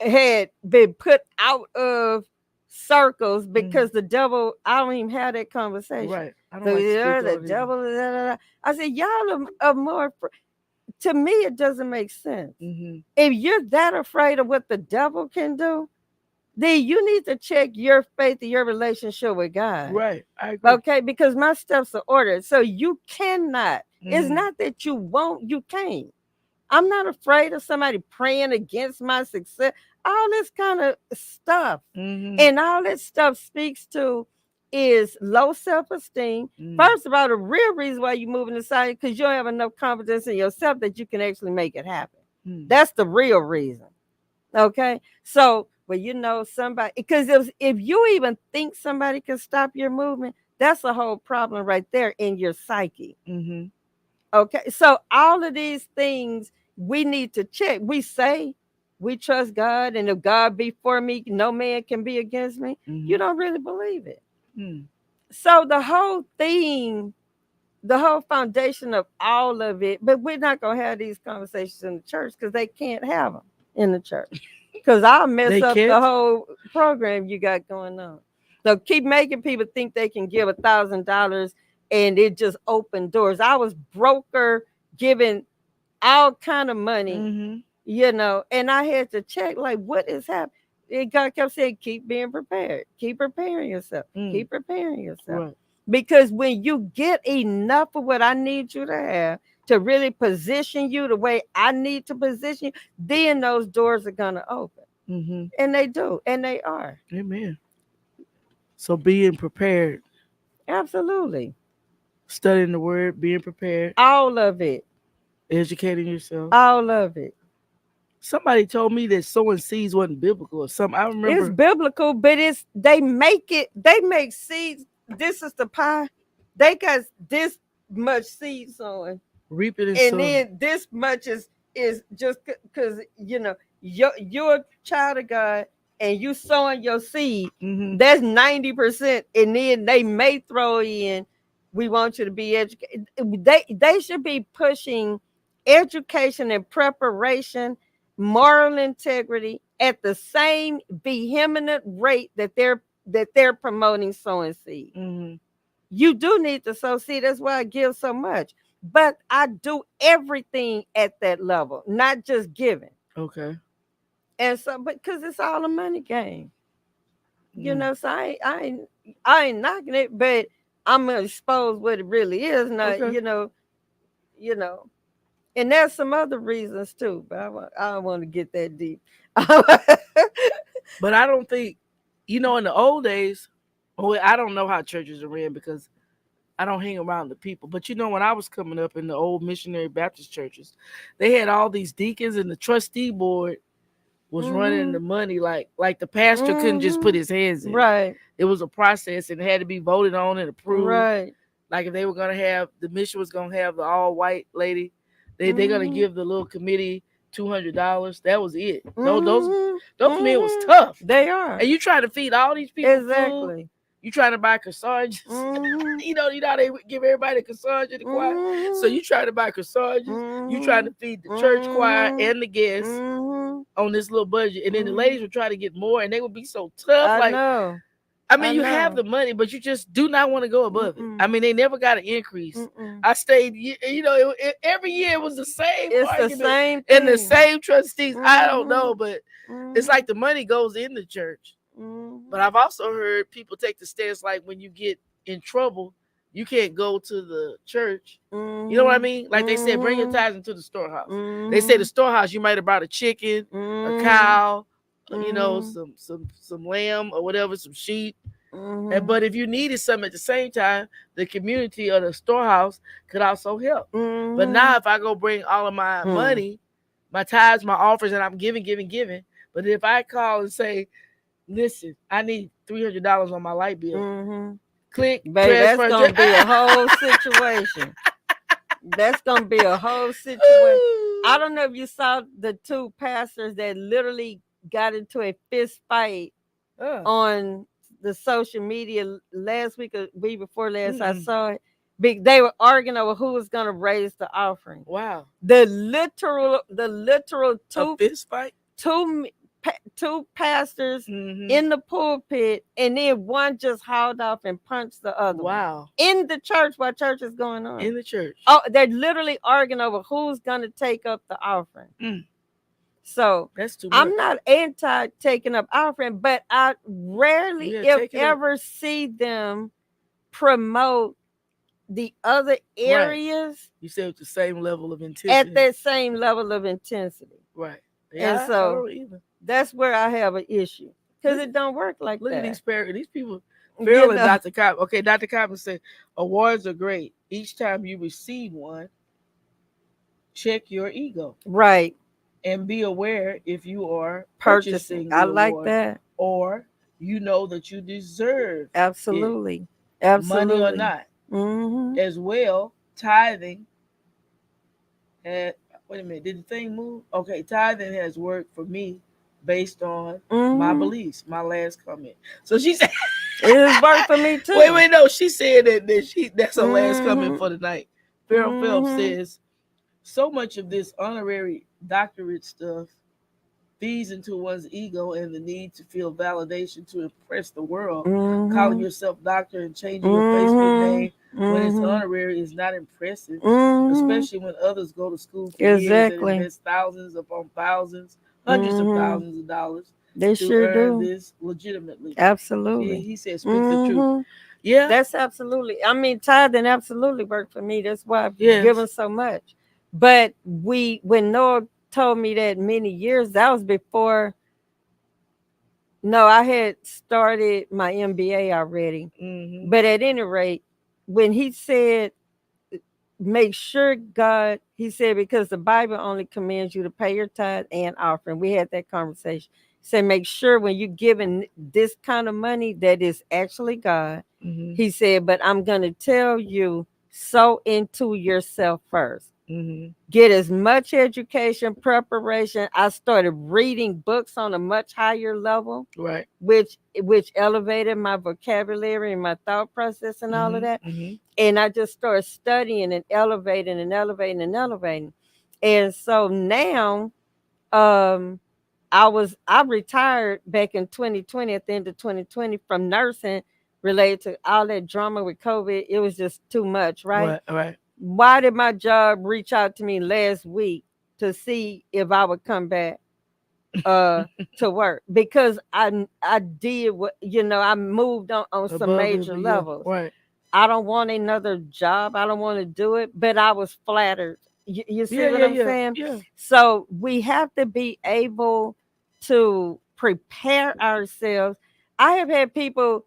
had been put out of circles Mm-hmm. because the devil, I don't even have that conversation. Right. I don't So like to yeah, speak the on it either. devil, I said, y'all are more, to me, it doesn't make sense. Mm-hmm. If you're that afraid of what the devil can do, then you need to check your faith and your relationship with God. Right. I agree. Okay, because my steps are ordered. So you cannot, it's Mm-hmm. not that you won't, you can't. I'm not afraid of somebody praying against my success. All this kind of stuff. Mm-hmm. And all that stuff speaks to is low self-esteem. Mm. First of all, the real reason why you're moving aside because you don't have enough confidence in yourself that you can actually make it happen. Mm. That's the real reason. Okay. So, well, somebody, because if you even think somebody can stop your movement, that's a whole problem right there in your psyche. Mm-hmm. Okay. So all of these things we need to check. We say we trust God, and if God be for me, no man can be against me. Mm-hmm. You don't really believe it. Mm. So the whole thing, the whole foundation of all of it, but we're not gonna have these conversations in the church because they can't have them in the church. Because I'll mess They up the can't. whole program you got going on. So keep making people think they can give $1,000 and it just opened doors. I was broker giving all kind of money, Mm-hmm. and I had to check like what is happening. And God kept saying, keep being prepared, keep preparing yourself, Mm. keep preparing yourself. Right. Because when you get enough of what I need you to have to really position you the way I need to position you, then those doors are going to open. Mm-hmm. And they do. And they are. Amen. So being prepared, Absolutely. studying the word, being prepared, All of it. educating yourself. All of it. Somebody told me that sowing seeds wasn't biblical or something. I It's remember biblical, but they make seeds. This is the pie. They got this much seed sowing, reaping and and sowing. then this much is just because you're a child of God and you sowing your seed. Mm-hmm. That's 90%, and then they may throw in, we want you to be educated. They should be pushing education and preparation, moral integrity at the same vehement rate that they're promoting sowing seed. Mm-hmm. You do need to sow seed. That's why I give so much. But I do everything at that level, not just giving. Okay. And so, because it's all a money game, Mm. so I ain't knocking it, but I'm gonna expose what it really is. Not, Okay. you know. And there's some other reasons too, but I don't want to get that deep. But I don't think, in the old days, well, I don't know how churches are ran because I don't hang around the people. But when I was coming up in the old missionary Baptist churches, they had all these deacons and the trustee board was running the Mhm. money like the pastor couldn't just put Mhm. his hands in it. Right. It was a process and it had to be voted on and approved. Right. Like if they were gonna have the mission was gonna have the all white lady, they're gonna Mhm. give the little committee $200. That was it. Mhm. Those men was Mhm. tough. They are. And you trying to feed all these people food. Exactly. You trying to buy corsages. Mhm. You know how they give everybody a corsage in the choir. So Mhm. you trying to buy corsages. You trying to Mhm. feed the church choir Mhm. and the guests Mhm. on this little budget. And then the Mhm. ladies would try to get more and they would be so tough. I Like, know. I I mean, you have know. the money, but you just do not want to go above it. I Mm-mm. mean, they never got an increase. Mm-mm. I stayed, every year it was the same It's the argument same and the thing. same trustees. I don't know, Mhm. but it's Mhm. like the money goes in the church. But Mhm. I've also heard people take the stance like when you get in trouble, you can't go to the church. You know what I Mhm. mean? Like they said, bring your Mhm. tithes into the storehouse. They say the Mhm. storehouse, you might have brought a chicken, a Mhm. cow, Mhm. some lamb or whatever, some sheep. And Mhm. but if you needed something at the same time, the community or the storehouse could also help. But now Mhm. if I go bring all of my Hmm. money, my tithes, my offers, and I'm giving, but if I call and say, listen, I need $300 on my light bill, Mhm. click, Baby, that's transfer. gonna be a whole situation. That's gonna be a whole situation. I don't know if you saw the two pastors that literally got into a fist fight uh, on the social media last week or week before last. I mm-mm. saw it. They were arguing over who was gonna raise the offering. Wow. The literal A two fist fight? two two pastors Mm-hmm. in the pulpit, and then one just hauled off and punched the other one Wow. in the church while church is going on. In the church. Oh, they're literally arguing over who's going to take up the offering. Mm, So that's too much. I'm not anti taking up offering, but I rarely, Yeah, if take it up. ever, see them promote the other Right. areas You said with the same level of at intensity. that same level of intensity. Right. And Yeah, I so don't either. that's where I have an issue, because Look, it don't work like look at that. these people. You Farrell and know, Dr. Cobb. Okay, Dr. Cobb said awards are great. Each time you receive one, check your ego right? and be aware if you are Purchasing. purchasing I the like award that. or you know that you deserve it, Absolutely. money or Absolutely. not. Mm-hmm. As well, tithing had, wait a minute, did the thing move? Okay, tithing has worked for me based on my Mm-hmm. beliefs. My last comment. So she said, It has worked for me wait, too. wait, no, she said that's her last comment Mm-hmm. for the night. Farrell Phelps Mm-hmm. says, so much of this honorary doctorate stuff feeds into one's ego and the need to feel validation to impress the world. Calling Mm-hmm. yourself doctor and changing your Facebook Mm-hmm. name when it's Mm-hmm. honorary is not impressive, Mm-hmm. especially when others go to school for years and Exactly. invest thousands upon thousands, hundreds of Mm-hmm. thousands of dollars They to sure earn do. this legitimately. Absolutely. He said, speak the truth. Mm-hmm. Yeah. That's absolutely. I mean, tithing absolutely worked for me. That's why I've given Yes. so much. But when Noah told me that many years, that was before. No, I had started my MBA already. Mm-hmm. But at any rate, when he said, make sure God, he said, because the Bible only commands you to pay your tithe and offering. We had that conversation. He said, make sure when you're giving this kind of money that is actually God. Mm-hmm. He said, but I'm going to tell you, sow into yourself first. Mm-hmm. Get as much education, preparation. I started reading books on a much higher level, Right. which elevated my vocabulary and my thought process and all of Mm-hmm. that. Mm-hmm. And I just started studying and elevating and elevating and elevating. And so now, um, I retired back in 2020 at the end of 2020 from nursing related to all that drama with COVID. It was just too much, right? Right. Right. Why did my job reach out to me last week to see if I would come back uh to work? Because I did what, I moved on some Above major every yeah. levels. Right. I don't want another job. I don't want to do it, but I was flattered. You see Yeah. what Yeah. I'm Yeah. saying? Yeah. So we have to be able to prepare ourselves. I have had people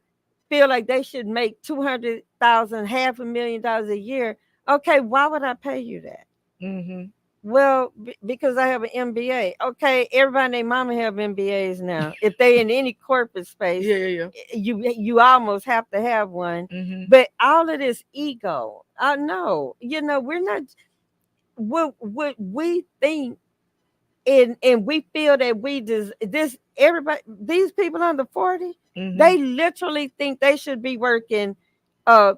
feel like they should make 200,000, $500,000 a year. Okay, why would I pay you that? Mm-hmm. Well, because I have an MBA. Okay, everybody and their mama have MBAs now. If they in any corporate space, Yeah. Yeah. Yeah. you almost have to have one. Mm-hmm. But all of this ego, I know, we're not what we think, and we feel that we just this everybody these people under 40, Mm-hmm. they literally think they should be working uh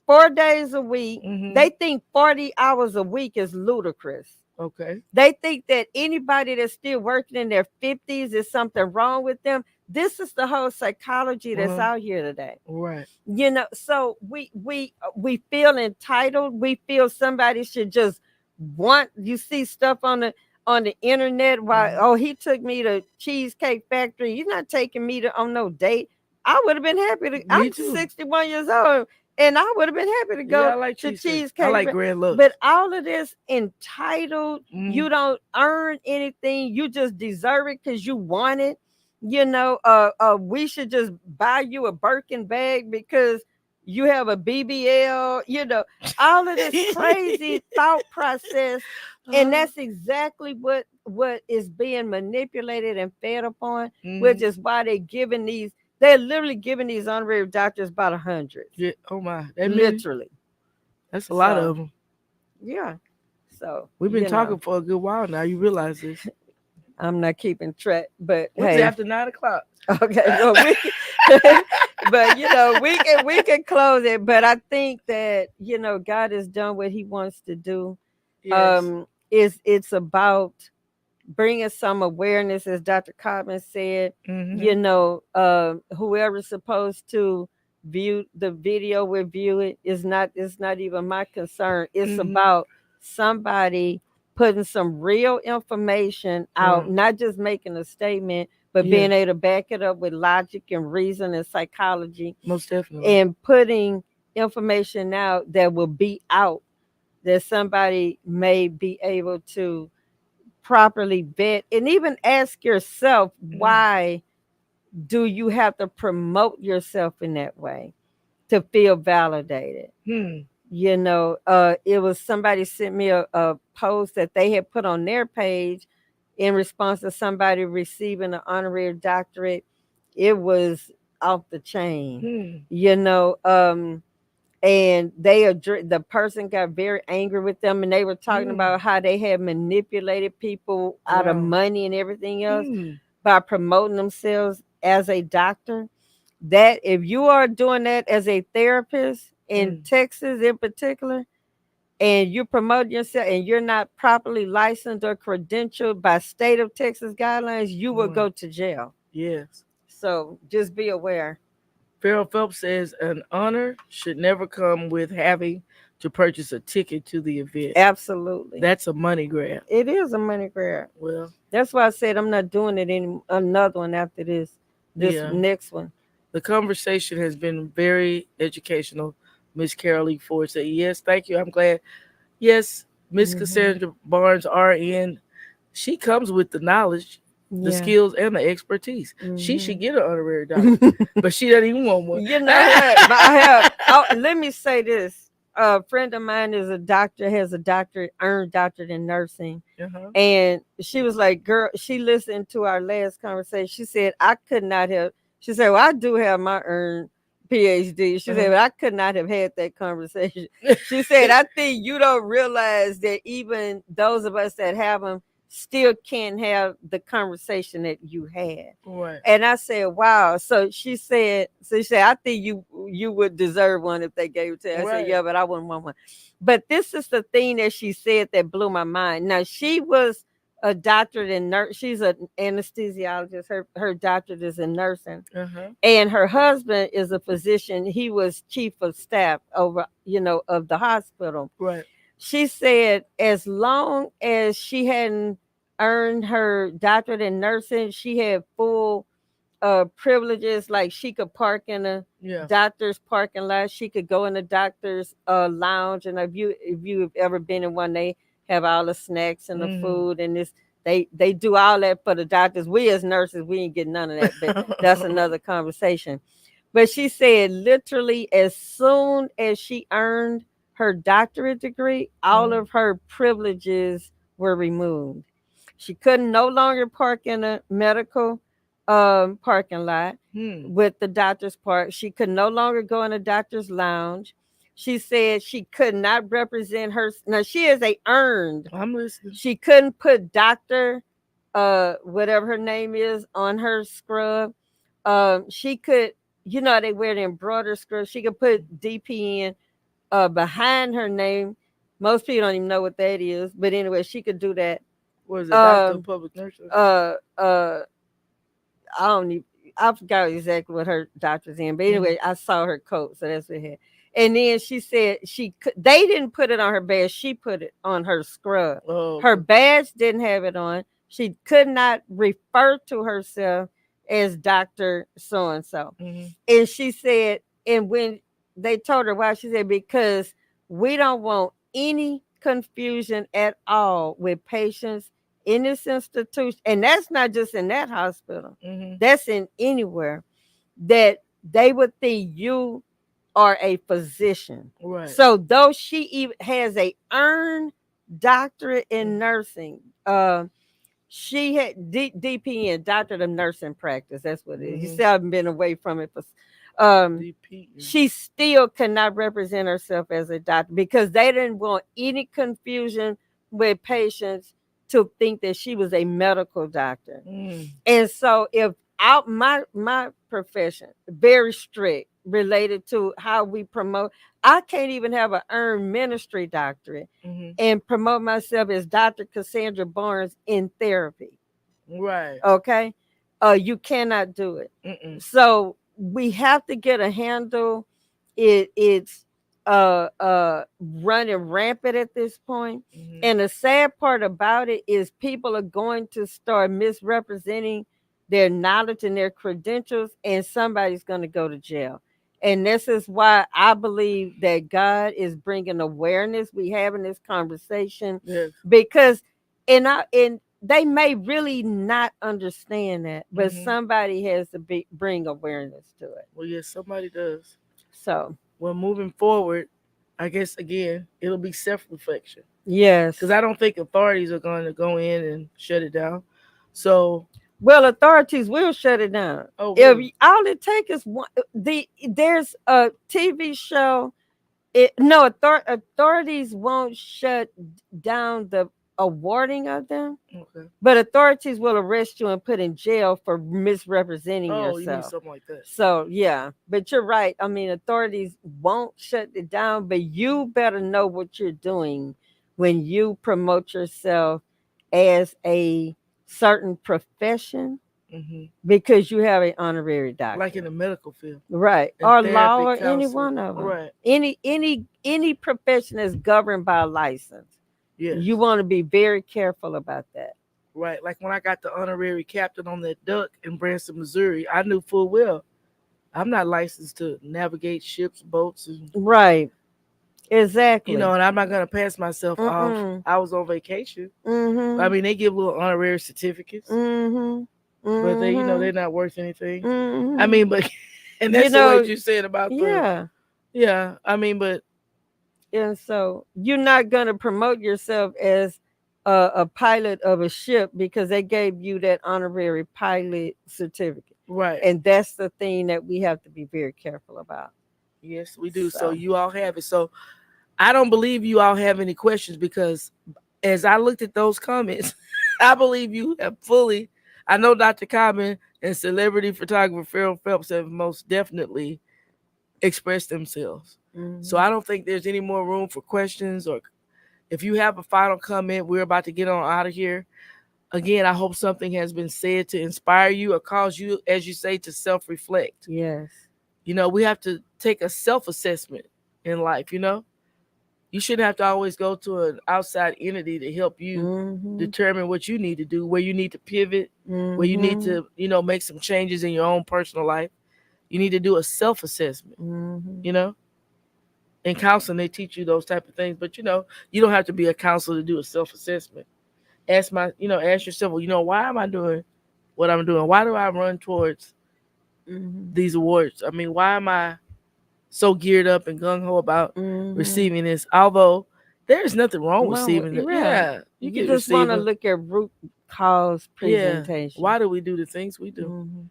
4 days a week. Mm-hmm. They think 40 hours a week is ludicrous. Okay. They think that anybody that's still working in their 50s is something wrong with them. This is the whole psychology that's Uh-huh. out here today. Right. So we feel entitled. We feel somebody should just want. You see stuff on the internet. Why? Mm-hmm. Oh, he took me to Cheesecake Factory. You're not taking me to on no date. I would have been happy to. Me I'm too. 61 years old, and I would have been happy to Yeah. go I like to cheesecake. I Cheesecake. like Grand Lux. But all of this entitled, Mm-hmm. you don't earn anything. You just deserve it because you want it. We should just buy you a Birkin bag because you have a BBL. All of this crazy thought process, and uh-huh. that's exactly what is being manipulated and fed upon, which Mm-hmm. is why they're literally giving these honorary doctors about 100, Yeah. Oh my. That many? literally. That's a lot So of them. yeah, so We've been talking for a good while now. You realize this? I'm not keeping track, but What's hey, after 9 o'clock? okay, well but we can close it. But I think that God has done what He wants to do. Yes. It's about bringing some awareness, as Dr. Cotman said. Mm-hmm. Whoever's supposed to view the video will view it. It's not even my concern. It's Mm-hmm. about somebody putting some real information out, Right. not just making a statement, but Yeah. being able to back it up with logic and reason and psychology, Most definitely. and putting information out that will be out, that somebody may be able to properly vet and even ask yourself, Mm-hmm. why do you have to promote yourself in that way to feel validated? Hmm. It was somebody sent me a post that they had put on their page in response to somebody receiving an honorary doctorate. It was off the chain, Hmm. you know. And the person got very angry with them, and they were talking Hmm. about how they had manipulated people out of Wow. money and everything else Hmm. by promoting themselves as a doctor. That if you are doing that as a therapist in Hmm. Texas in particular, and you promote yourself and you're not properly licensed or credentialed by state of Texas guidelines, you will Wow. go to jail. Yes. So just be aware. Farrell Phelps says an honor should never come with having to purchase a ticket to the event. Absolutely. That's a money grab. It is a money grab. Well, That's why I said I'm not doing it any another one after this yeah. next one. The conversation has been very educational. Miss Carol E. Ford said, yes, thank you. I'm glad. Yes, Miss Mhm. Cassandra Barnes, RN, she comes with the knowledge, the Yeah. skills, and the expertise. She should Mhm. get an honorary doctorate, but she doesn't even want one. You know what? But I have. Oh, let me say this. A friend of mine is a doctor, has a doctorate, earned doctorate in nursing, Uh-huh. and she was like, "Girl," she listened to our last conversation. She said, "I could not have." She said, "Well, I do have my earned PhD." She said, Uh-huh. "But I could not have had that conversation." She said, "I think you don't realize that even those of us that have them still can't have the conversation that you had." Right. And I said, "Wow." So she said, "I think you would deserve one if they gave it to you." I said, Right. "Yeah, but I wouldn't want one." But this is the thing that she said that blew my mind. Now she was a doctorate in nurse. She's an anesthesiologist. Her doctorate is in nursing, Uh-huh. and her husband is a physician. He was chief of staff over, of the hospital. Right. She said as long as she hadn't earned her doctorate in nursing, she had full privileges. Like she could park in a Yeah. doctor's parking lot. She could go in the doctor's lounge. And if you've ever been in one, they have all the snacks and the Mm-hmm. food and this. They do all that for the doctors. We as nurses, we ain't getting none of that. But that's another conversation. But she said literally as soon as she earned her doctorate degree, all Mm. of her privileges were removed. She couldn't no longer park in a medical parking lot Hmm. with the doctor's park. She could no longer go in a doctor's lounge. She said she could not represent her. Now she is a earned. I'm listening. She couldn't put doctor, whatever her name is, on her scrub. She could, they wear the embroidered scrub. She could put DPN behind her name. Most people don't even know what that is, but anyway, she could do that. What is it, Doctor of Um, Public Nursing? uh, uh, I don't even, I forgot exactly what her doctor's in, but Mm. anyway, I saw her coat, so that's what it had. And then she said she could, they didn't put it on her badge, she put it on her scrub. Oh, Her okay. badge didn't have it on. She could not refer to herself as Dr. So and so. Mm-hmm. And she said, and when they told her why, she said, because we don't want any confusion at all with patients in this institution. And that's not just in that hospital, Mm-hmm. that's in anywhere, that they would think you are a physician. Right. So though she even has a earned doctorate in Mm. nursing, she had DPN, doctorate of nursing practice. That's what it is. You Mm-hmm. see, I've been away from it for. Um, DP. she still cannot represent herself as a doctor because they didn't want any confusion with patients to think that she was a medical doctor. Mm. And so if out my profession very strict related to how we promote, I can't even have an earned ministry doctorate Mm-hmm. and promote myself as Dr. Cassandra Barnes in therapy. Right. Okay. You cannot do it. Mm-mm. So we have to get a handle. It's running rampant at this point. Mm-hmm. And the sad part about it is people are going to start misrepresenting their knowledge and their credentials, and somebody's going to go to jail. And this is why I believe that God is bringing awareness. We having this conversation Yes. because in they may really not understand that, but Mm-hmm. somebody has to bring awareness to it. Well, yes, somebody does. So Well, moving forward, I guess again it'll be self-reflection because yes, I don't think authorities are going to go in and shut it down. So, well, authorities will shut it down oh, if really? all it takes is one. There's a TV show. No, authorities won't shut down the awarding of them, Okay. but authorities will arrest you and put in jail for misrepresenting Oh, you mean yourself. something like that? So yeah, but you're right. I mean, authorities won't shut it down, but you better know what you're doing when you promote yourself as a certain profession Mm-hmm. because you have an honorary Like in the doctorate. medical field Right. and Or law therapy, or any counseling. one of them. Right. Any profession is governed by a license. Yes. You want to be very careful about that. Right. Like when I got the honorary captain on that duck in Branson, Missouri, I knew full well I'm not licensed to navigate ships, boats, and Right. Exactly. and I'm not gonna pass myself off. Mm-mm. I was on vacation. I Mm-hmm. mean, they give little honorary certificates, Mm-hmm. but they, Mm-hmm. they're not worth anything. I Mm-hmm. mean, but and You that's the way know, you said about the, yeah. yeah. I mean, but And so you're not going to promote yourself as a pilot of a ship because they gave you that honorary pilot certificate. right, And that's the thing that we have to be very careful about. yes, we do. So So, you all have it. So I don't believe you all have any questions because as I looked at those comments, I believe you have fully. I know Dr. Common and celebrity photographer Farrell Phelps have most definitely expressed themselves. So mhm. I don't think there's any more room for questions, or if you have a final comment, we're about to get on out of here. Again, I hope something has been said to inspire you or cause you, as you say, to self reflect. Yes. We have to take a self assessment in life. You shouldn't have to always go to an outside entity to help you Mhm. determine what you need to do, where you need to pivot, where you need Mhm. to, make some changes in your own personal life. You need to do a self assessment, Mhm. you know? In counseling, they teach you those type of things, but you don't have to be a counselor to do a self assessment. Ask yourself, well, why am I doing what I'm doing? Why do I run towards Mhm. these awards? I mean, why am I so geared up and gung ho about Mhm. receiving this? Although there's nothing wrong with Well, receiving it. yeah. Yeah, you You get just want to receiving. look at root cause Yeah. presentation. Why do we do the things we do? Mhm.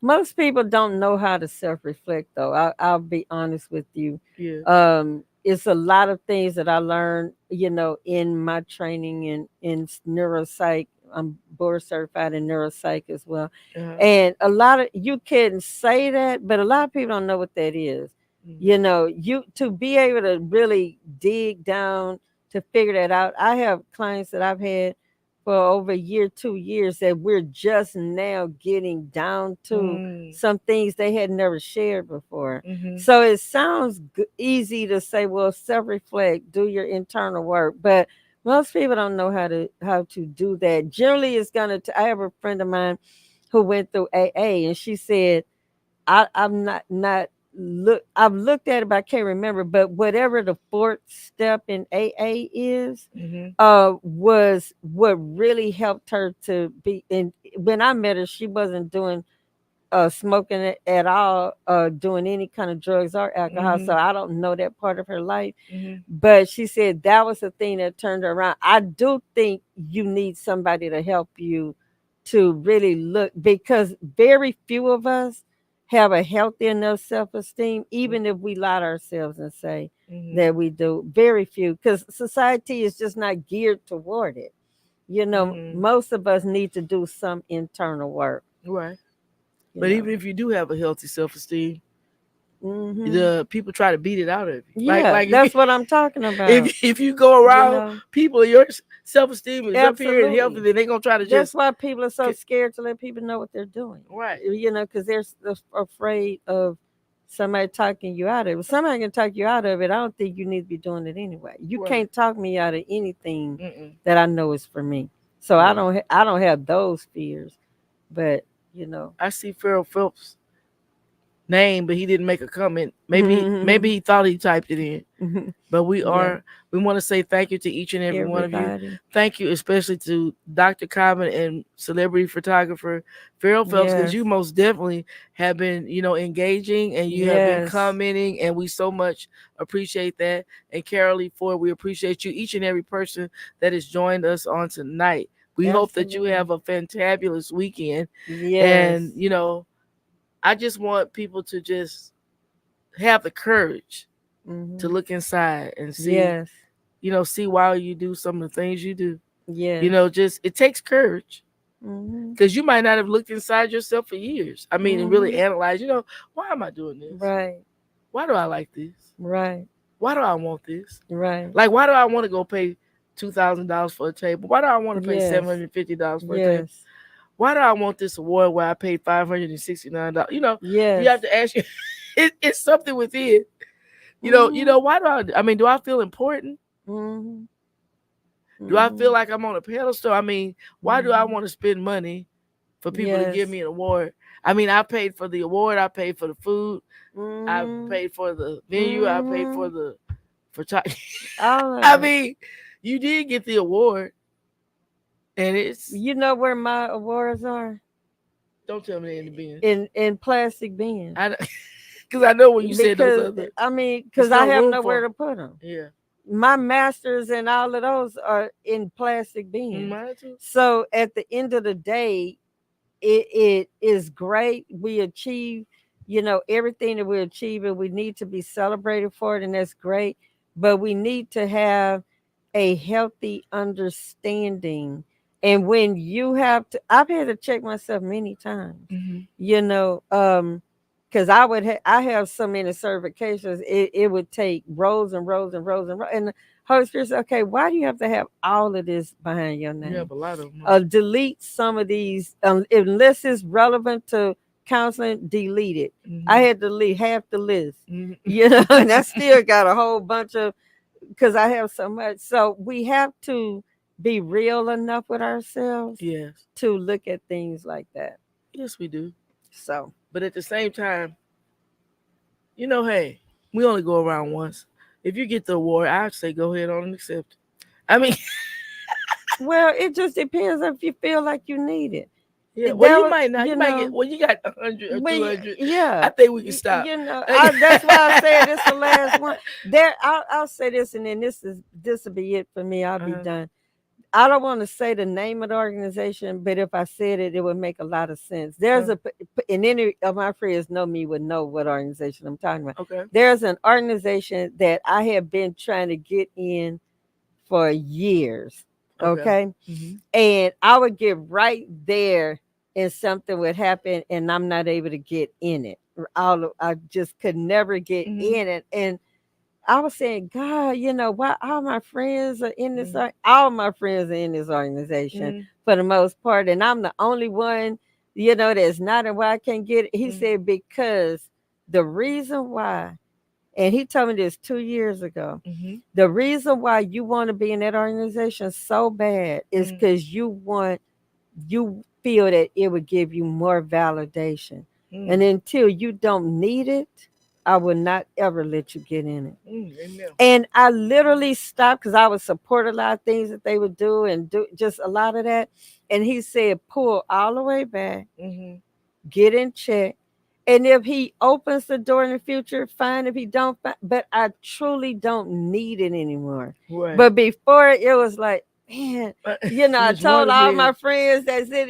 Most people don't know how to self-reflect, though. I'll be honest with you. Yeah. It's a lot of things that I learned, in my training in neuropsych. I'm board certified in neuropsych as well, Uh-huh. and a lot of you can say that, but a lot of people don't know what that is. Mhm. You to be able to really dig down to figure that out. I have clients that I've had for over a year, 2 years that we're just now getting down to Mm. some things they had never shared before. Mhm. So it sounds easy to say, well, self-reflect, do your internal work, but most people don't know how to do that. Generally, it's gonna. I have a friend of mine who went through AA, and she said, I'm not look. I've looked at it, but I can't remember. But whatever the fourth step in AA is, Mhm. was what really helped her to be. And when I met her, she wasn't doing smoking at all, doing any kind of drugs or alcohol. So Mhm. I don't know that part of her life. Mhm. But she said that was the thing that turned her around. I do think you need somebody to help you to really look, because very few of us have a healthy enough self-esteem, even if we lie to ourselves and say Mhm. that we do. Very few, because society is just not geared toward it. Mhm. Most of us need to do some internal work. Right. you But know even if you do have a healthy self-esteem, hmm the people try to beat it out of you. Like yeah, like if you that's what I'm talking about. if you go you around know people, your self-esteem is up here and healthy, Absolutely. then they gonna try to That's just why people are so scared to let people know what they're doing. right. Because they're afraid of somebody talking you out of it. If somebody can talk you out of it, I don't think you need to be doing it anyway. You Right. can't talk me out of anything Mm-mm. that I know is for me. So I Right. don't I don't have those fears. But you know, I see Farrell Phelps name, but he didn't make a comment. Maybe he thought he typed it in. But yeah, we want to say thank you to each and every one of you. everybody. Thank you especially to Dr. Common and celebrity photographer Farrell Phelps, because Yes, you most definitely have been, engaging, and you have been yes, commenting, and we so much appreciate that. And Carolee Ford, we appreciate you, each and every person that has joined us on tonight. We hope that you absolutely. have a fantabulous weekend. And, Yes. I just want people to just have the courage to hmm look inside and see, Yes. see why you do some of the things you do. Yes. Just it takes courage, hmm because you might not have looked inside yourself for years. I mean, and really hmm analyze, why am I doing this? Right. Why do I like this? Right. Why do I want this? Right. Like, why do I want to go pay $2,000 for a table? Why do I want to pay Yes. $750 for a table? Yes. Why do I want this award where I paid $569? You Yes. have to ask you. It's something within. Mhm. Why do I mean, do I feel important? Mhm. Do I feel Mhm. like I'm on a pedestal? I mean, why do I Mhm. want to spend money for people to give Yes. me an award? I mean, I paid for the award, I paid for the food, I Mm-hmm. paid for the venue, I paid Mm-hmm. for the photography. All I of it. mean, you did get the award, and it's You know where my awards are? don't tell me they in the bin. In plastic bins. I because I know when you said those Because other, I mean, it's because I no have room for nowhere 'em. to put them. Yeah, My masters and all of those are in plastic bins. mine too. So at the end of the day, it is great. We achieve, everything that we achieve, and we need to be celebrated for it, and that's great. But we need to have a healthy understanding. And when you have to, I've had to check myself many times, Hmm. you know, because I have so many certifications, it would take rows and rows and rows and rows. And the Holy Spirit said, okay, why do you have to have all of this behind your You have name? a lot of them. Delete some of these, unless it's relevant to counseling, delete it. I Hmm. had to delete half the list, Hmm. and I still got a whole bunch of, because I have so much. So we have to be real enough with ourselves Yes, to look at things like that. yes, we do. So, But at the same time, hey, we only go around once. If you get the award, I'd say go ahead on and accept it. I mean, well, it just depends if you feel like you need it. yeah. Well, That you was, might not. You might get. Well, you got 100 or but 200. I yeah, think we can stop. that's why I said it's the last one. There, I'll say this, and then this will be it for me. I'll be Uh-huh. done. I don't want to say the name of the organization, but if I said it, it would make a lot of sense. Uh, And any of my friends know me would know what organization I'm talking about. okay. There's an organization that I have been trying to get in for years. Okay. Okay. Hmm. And I would get right there and something would happen and I'm not able to get in it. I just could never get Hmm. in it. And I was saying, God, why all my friends are in this, Hmm. all my friends are in this organization Hmm. for the most part. And I'm the only one, that's not, and why I can't get it. He Hmm. said, because the reason why, and he told me this 2 years ago, Hmm. the reason why you want to be in that organization so bad is Hmm. because you feel that it would give you more validation. And Hmm. until you don't need it, I will not ever let you get in it. Amen. And I literally stopped because I would support a lot of things that they would do and do just a lot of that. And he said, pull all the way back, Hmm. get in check. And if he opens the door in the future, fine. If he don't, fine. But I truly don't need it anymore. Right. But before it was like, man, You I just want told to all be. my friends that said,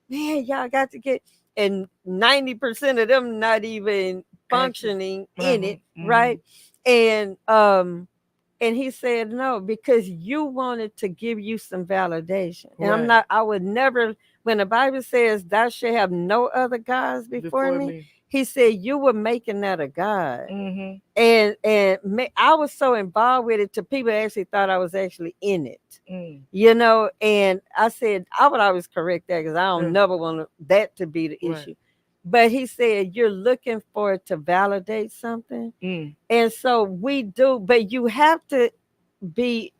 man, y'all got to get, and 90% of them not even Active. functioning in Uh-huh. it, Hmm. right? And he said no, because you wanted to give you some validation. And Right. I would never, when the Bible says thou shalt have no other gods before Before me, me. he said you were making that a God. Hmm. And I was so involved with it to people actually thought I was actually in it. Mm. And I said I would always correct that because I don't Uh, never want that to be the right. issue. But he said you're looking for it to validate something. Mm. And so we do, but you have to be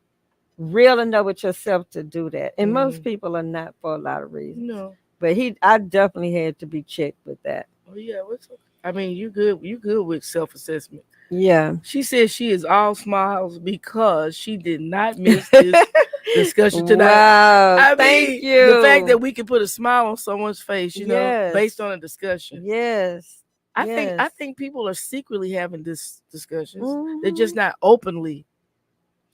real enough with yourself to do that. And most Hmm. people are not for a lot of reasons. No. But I definitely had to be checked with that. Oh yeah. What's up? I mean, you good. You good with self assessment. Yeah. She says she is all smiles because she did not miss this discussion tonight. Wow. I Thank mean, the fact that you. we can put a smile on someone's face, based Yes. on a discussion. Yes. I Yes. think people are secretly having this discussions. They're just Hmm. not openly.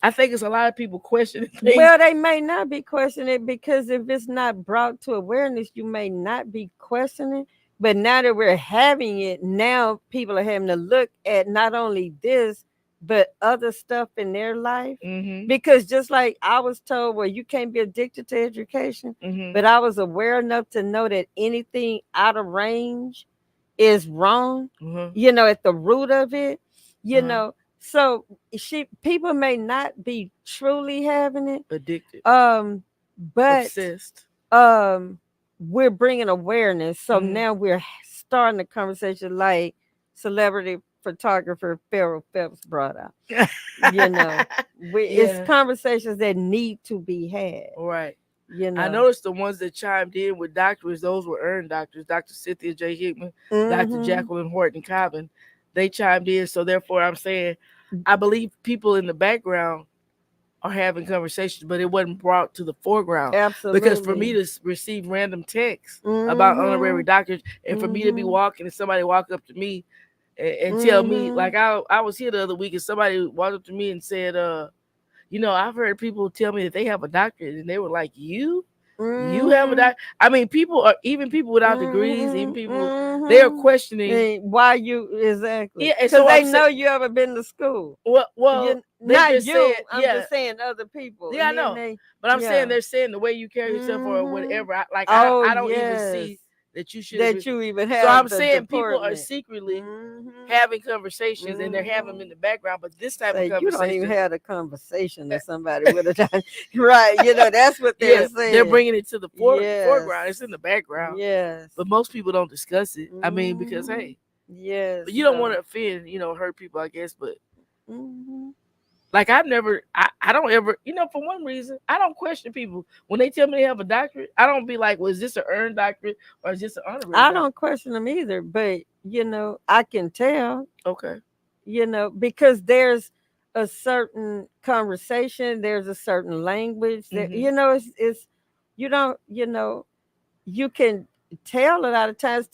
I think it's a lot of people questioning things. Well, they may not be questioning it because if it's not brought to awareness, you may not be questioning. But now that we're having it, now people are having to look at not only this, but other stuff in their life. Mm-hmm. Because just like I was told, well, you can't be addicted to education, Mm-hmm. but I was aware enough to know that anything out of range is wrong, Uh-huh. at the root of it, you Uh-huh. know. So people may not be truly having it, Addicted. but Obsessed. um we're bringing awareness. So Mm-hmm. now we're starting a conversation like celebrity photographer Pharaoh Phelps brought up. You know, it's Yeah. conversations that need to be had. Right. you I know. noticed the ones that chimed in with doctors, those were earned doctors. Dr. Cynthia J. Hickman, Dr. Mm-hmm. Jacqueline Horton Cobbin, they chimed in. So therefore, I'm saying, I believe people in the background are having conversations, but it wasn't brought to the foreground. Because for me Absolutely. to receive random texts about Mm-hmm. honorary doctors, and for me to be Mm-hmm. walking and somebody walk up to me and tell me, Mm-hmm. like I was here the other week and somebody walked up to me and said, I've heard people tell me that they have a doctorate, and they were like, you have a Mm-hmm. doctor. I mean, people are, even people without degrees, even Mm-hmm. people, they are Mm-hmm. questioning. Why you exactly? Yeah, and Because so they I'm saying, know you ever been to school. well, You they not just said, you. I'm yeah, just saying other people, yeah, I and then know, they, but I'm saying yeah. they're saying the way you carry yourself or Mm-hmm. whatever. Oh I don't even yes, see that you should have been. that you even So I'm have the saying people are department. secretly Mm-hmm. having conversations and they're having them Mm-hmm. in the background, but this type of Say you don't even conversation, have a conversation that somebody would have done. Right. You know, that's what they're yeah, they're saying. bringing it to the Yes. foreground. It's in the background, Yes. but most people don't discuss it. I mean, because Mm-hmm. hey, Yes. you don't want to offend, hurt people, I guess. But Mm-hmm. like I don't ever, for one reason, I don't question people when they tell me they have a doctorate. I don't be like, well, is this an earned doctorate or is this an honorary I doctorate? don't question them either, but I can tell, Okay. because there's a certain conversation, there's a certain language that, Mhm. it's you don't, you can tell a lot of times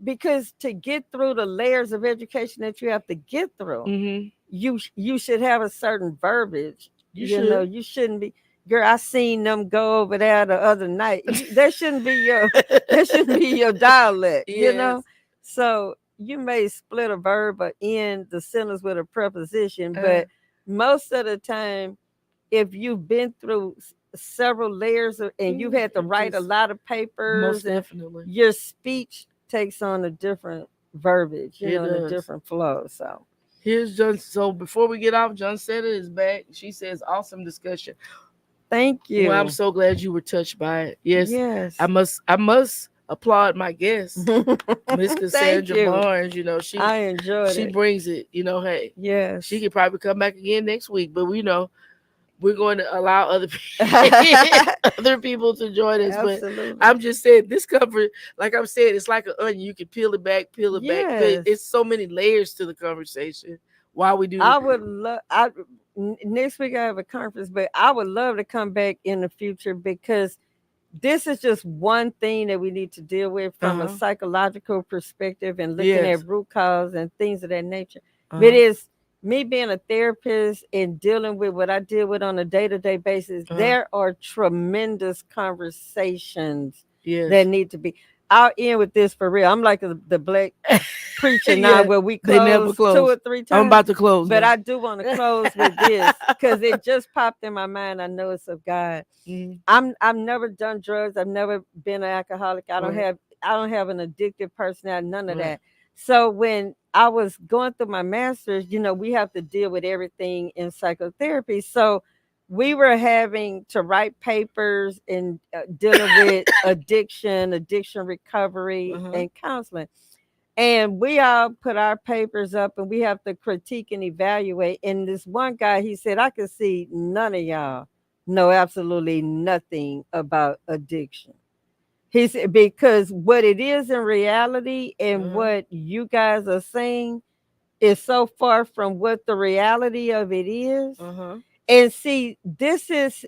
because to get through the layers of education that you have to get through, Mhm. you should have a certain verbiage. You should. You shouldn't be. Girl, I seen them go over there the other night. That shouldn't be your that shouldn't be your dialect. Yes. So you may split a verb or end the sentence with a preposition, Uh, but most of the time, if you've been through several layers and you've had to it write a just lot of papers, most and definitely your speech takes on a different verbiage, it and a does. different flow. So Here's John. So before we get off, John Setta is back. She says, "Awesome discussion." thank Well, I'm you. so glad you were touched by it. Yes, Yes. I must applaud my guest, Miss Thank Cassandra you. Barnes. I enjoyed She it. brings it. Hey, she Yes. could probably come back again next week, but we're going to allow other people to join us. But Absolutely. I'm just saying this cover, like I'm saying, it's like an onion. You can peel it back, peel it back. Yes. It's so many layers to the conversation. Why we do I this? would love. Next week I have a conference, but I would love to come back in the future because this is just one thing that we need to deal with Uh from a huh. psychological perspective and looking Yes. at root cause and things of that nature. Uh But it huh. is me being a therapist and dealing with what I deal with on a day-to-day basis. Uh huh. There are tremendous conversations that Yes. need to be. I'll end with this for real. I'm like the black preacher now Yeah. where we They never close two or close. three I'm times. about to close But now. I do want to close with this because it just popped in my mind. I know it's of God. Mhm. I've never done drugs. I've never been an alcoholic. Right. I don't have an addictive personality, none of Right. that. So when I was going through my master's, we have to deal with everything in psychotherapy. So we were having to write papers and dealing with addiction Uh recovery, huh. and counseling. And we all put our papers up and we have to critique and evaluate. And this one guy, he said, I can see none of y'all know absolutely nothing about addiction. He said, because what it is in reality Uh and huh. what you guys are saying is so far from what the reality of it is. Uh huh. And see, this is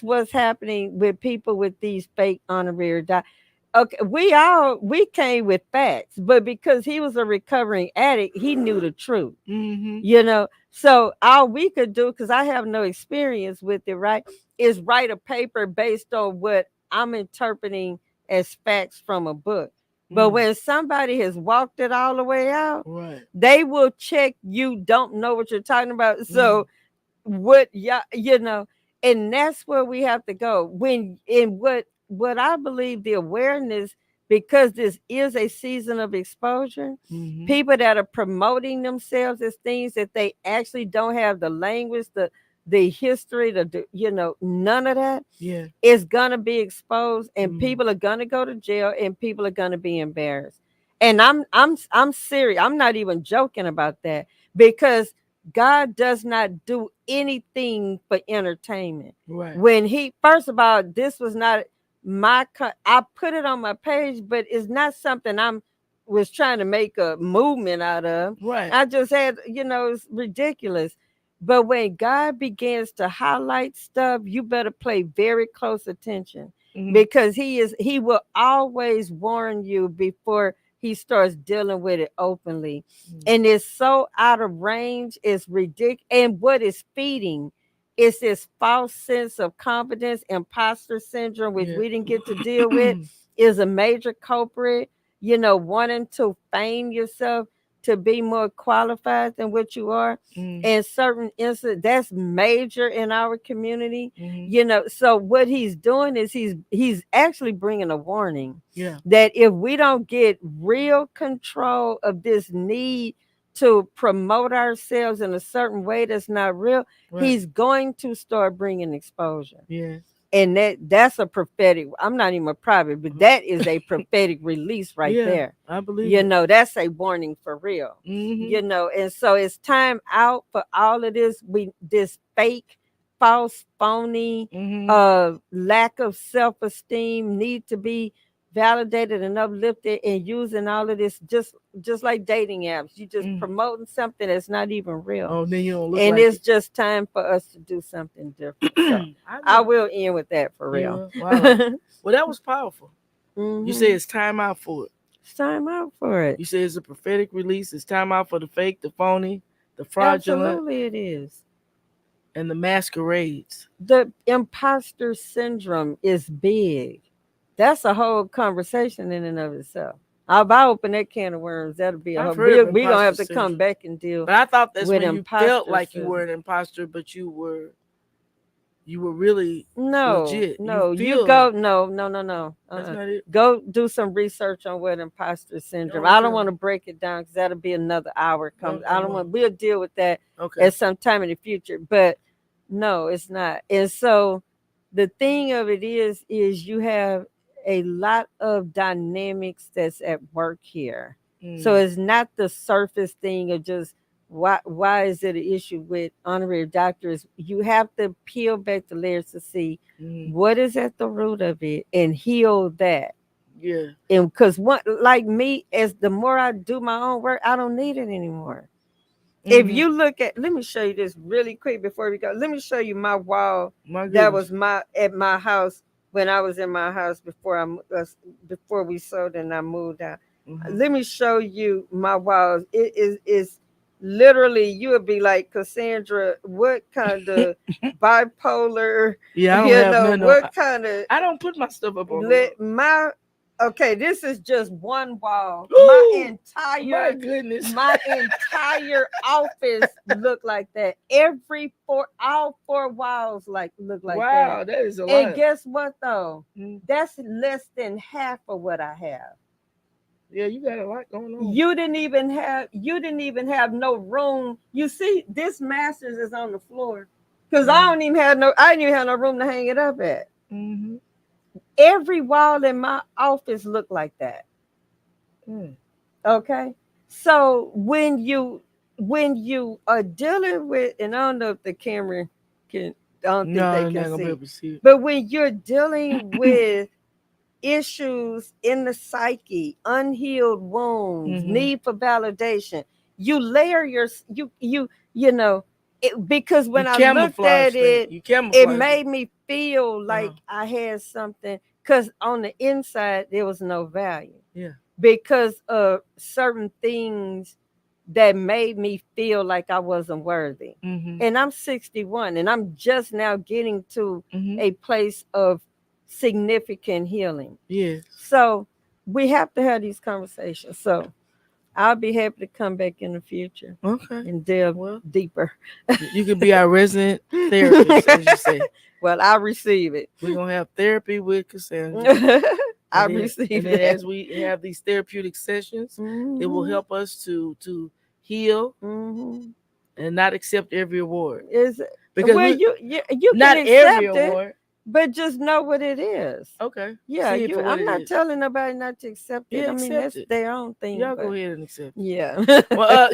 what's happening with people with these fake honorary doctors. Okay, we came with facts, but because he was a recovering addict, he knew the truth. Mhm. So all we could do, because I have no experience with it, right, is write a paper based on what I'm interpreting as facts from a book. But Mm. when somebody has walked it all the way out, Right. they will check you don't know what you're talking about. Mm. So what, yeah, and that's where we have to go when in what I believe the awareness, because this is a season of exposure. Mhm. People that are promoting themselves as things that they actually don't have the language, the history, none of that Yeah. is gonna be exposed, and Mm. people are gonna go to jail, and people are gonna be embarrassed. And I'm serious. I'm not even joking about that, because God does not do anything for entertainment. Right. When he, first of all, this was not I put it on my page, but it's not something I'm was trying to make a movement out of. Right. I just had, it's ridiculous. But when God begins to highlight stuff, you better pay very close attention, because he will always warn you before he starts dealing with it openly. And it's so out of range, it's ridiculous. And what is feeding is this false sense of confidence, imposter syndrome, which we didn't get to deal with, is a major culprit. Wanting to feign yourself to be more qualified than what you are. And certain instances, that's major in our community. So what he's doing is he's actually bringing a warning. Yeah. That if we don't get real control of this need to promote ourselves in a certain way that's not real, Right. he's going to start bringing exposure. Yes. And that's a prophetic. I'm not even a prophet, but that is a prophetic release right there. I believe That's a warning for real. And so it's time out for all of this fake, false, phony, lack of self-esteem, need to be validated and uplifted, and using all of this just like dating apps. You just promoting something that's not even real. Oh, then you don't look and like it's just time for us to do something different. So I will end with that for real. Wow. Well, that was powerful. You say it's time out for it. It's time out for it. You say it's a prophetic release. It's time out for the fake, the phony, the fraudulent. Absolutely it is. And the masquerades. The imposter syndrome is big. That's a whole conversation in and of itself. If I open that can of worms, that'll be a whole. We're gonna have to come back and deal. But I thought that's with when you felt like you were an imposter, but you were really legit. No, you go. No. That's not it. Go do some research on what imposter syndrome. I don't want to break it down because that'll be another hour. I don't want. We'll deal with that at some time in the future. But no, it's not. And so the thing of it is you have a lot of dynamics that's at work here. So it's not the surface thing of just why is it an issue with honorary doctors. You have to peel back the layers to see what is at the root of it and heal that. Yeah. And because like me, as the more I do my own work, I don't need it anymore. If you look at, let me show you this really quick before we go. Let me show you my wall that was at my house when I was in my house before we sold and I moved out. Let me show you my walls. It is literally, you would be like, Cassandra, what kind of bipolar? Yeah, I don't have what kind of? I don't put my stuff up on Okay, this is just one wall. My goodness. My entire office looked like that. All four walls look like that. Wow, that is a lot. And guess what though? That's less than half of what I have. Yeah, you got a lot going on. You didn't even have no room. You see, this master's is on the floor because I didn't even have no room to hang it up at. Every wall in my office looked like that. Okay. So when you are dealing with, and I don't know if the camera can, I don't think they can see. But when you're dealing with issues in the psyche, unhealed wounds, need for validation, you layer because when I looked at it made me feel like I had something, because on the inside there was no value. Yeah. Because of certain things that made me feel like I wasn't worthy. And I'm 61 and I'm just now getting to a place of significant healing. Yes. So we have to have these conversations. So I'll be happy to come back in the future. Okay. And delve deeper. You can be our resident therapist, as you say. Well, I receive it. We're gonna have therapy with Cassandra. I receive it. As we have these therapeutic sessions, it will help us to heal and not accept every award. Because you not can every accept award. It, but just know what it is. Okay. Yeah, I'm not telling nobody not to accept it. Yeah, I mean, that's their own thing. Y'all go ahead and accept it. Yeah. Well,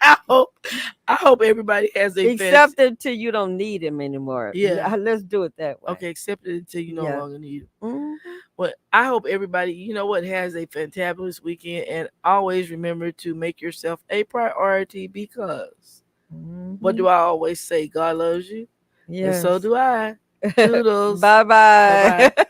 I hope I hope everybody has a Except fantastic. until you don't need him anymore. Yeah. Let's do it that way. Okay, accept it until you no Yeah. longer need it. Hmm. Well, I hope everybody, has a fantabulous weekend, and always remember to make yourself a priority because what Hmm. do I always say? God loves you, and so Yes. do I. Toodles. Bye Bye bye. bye.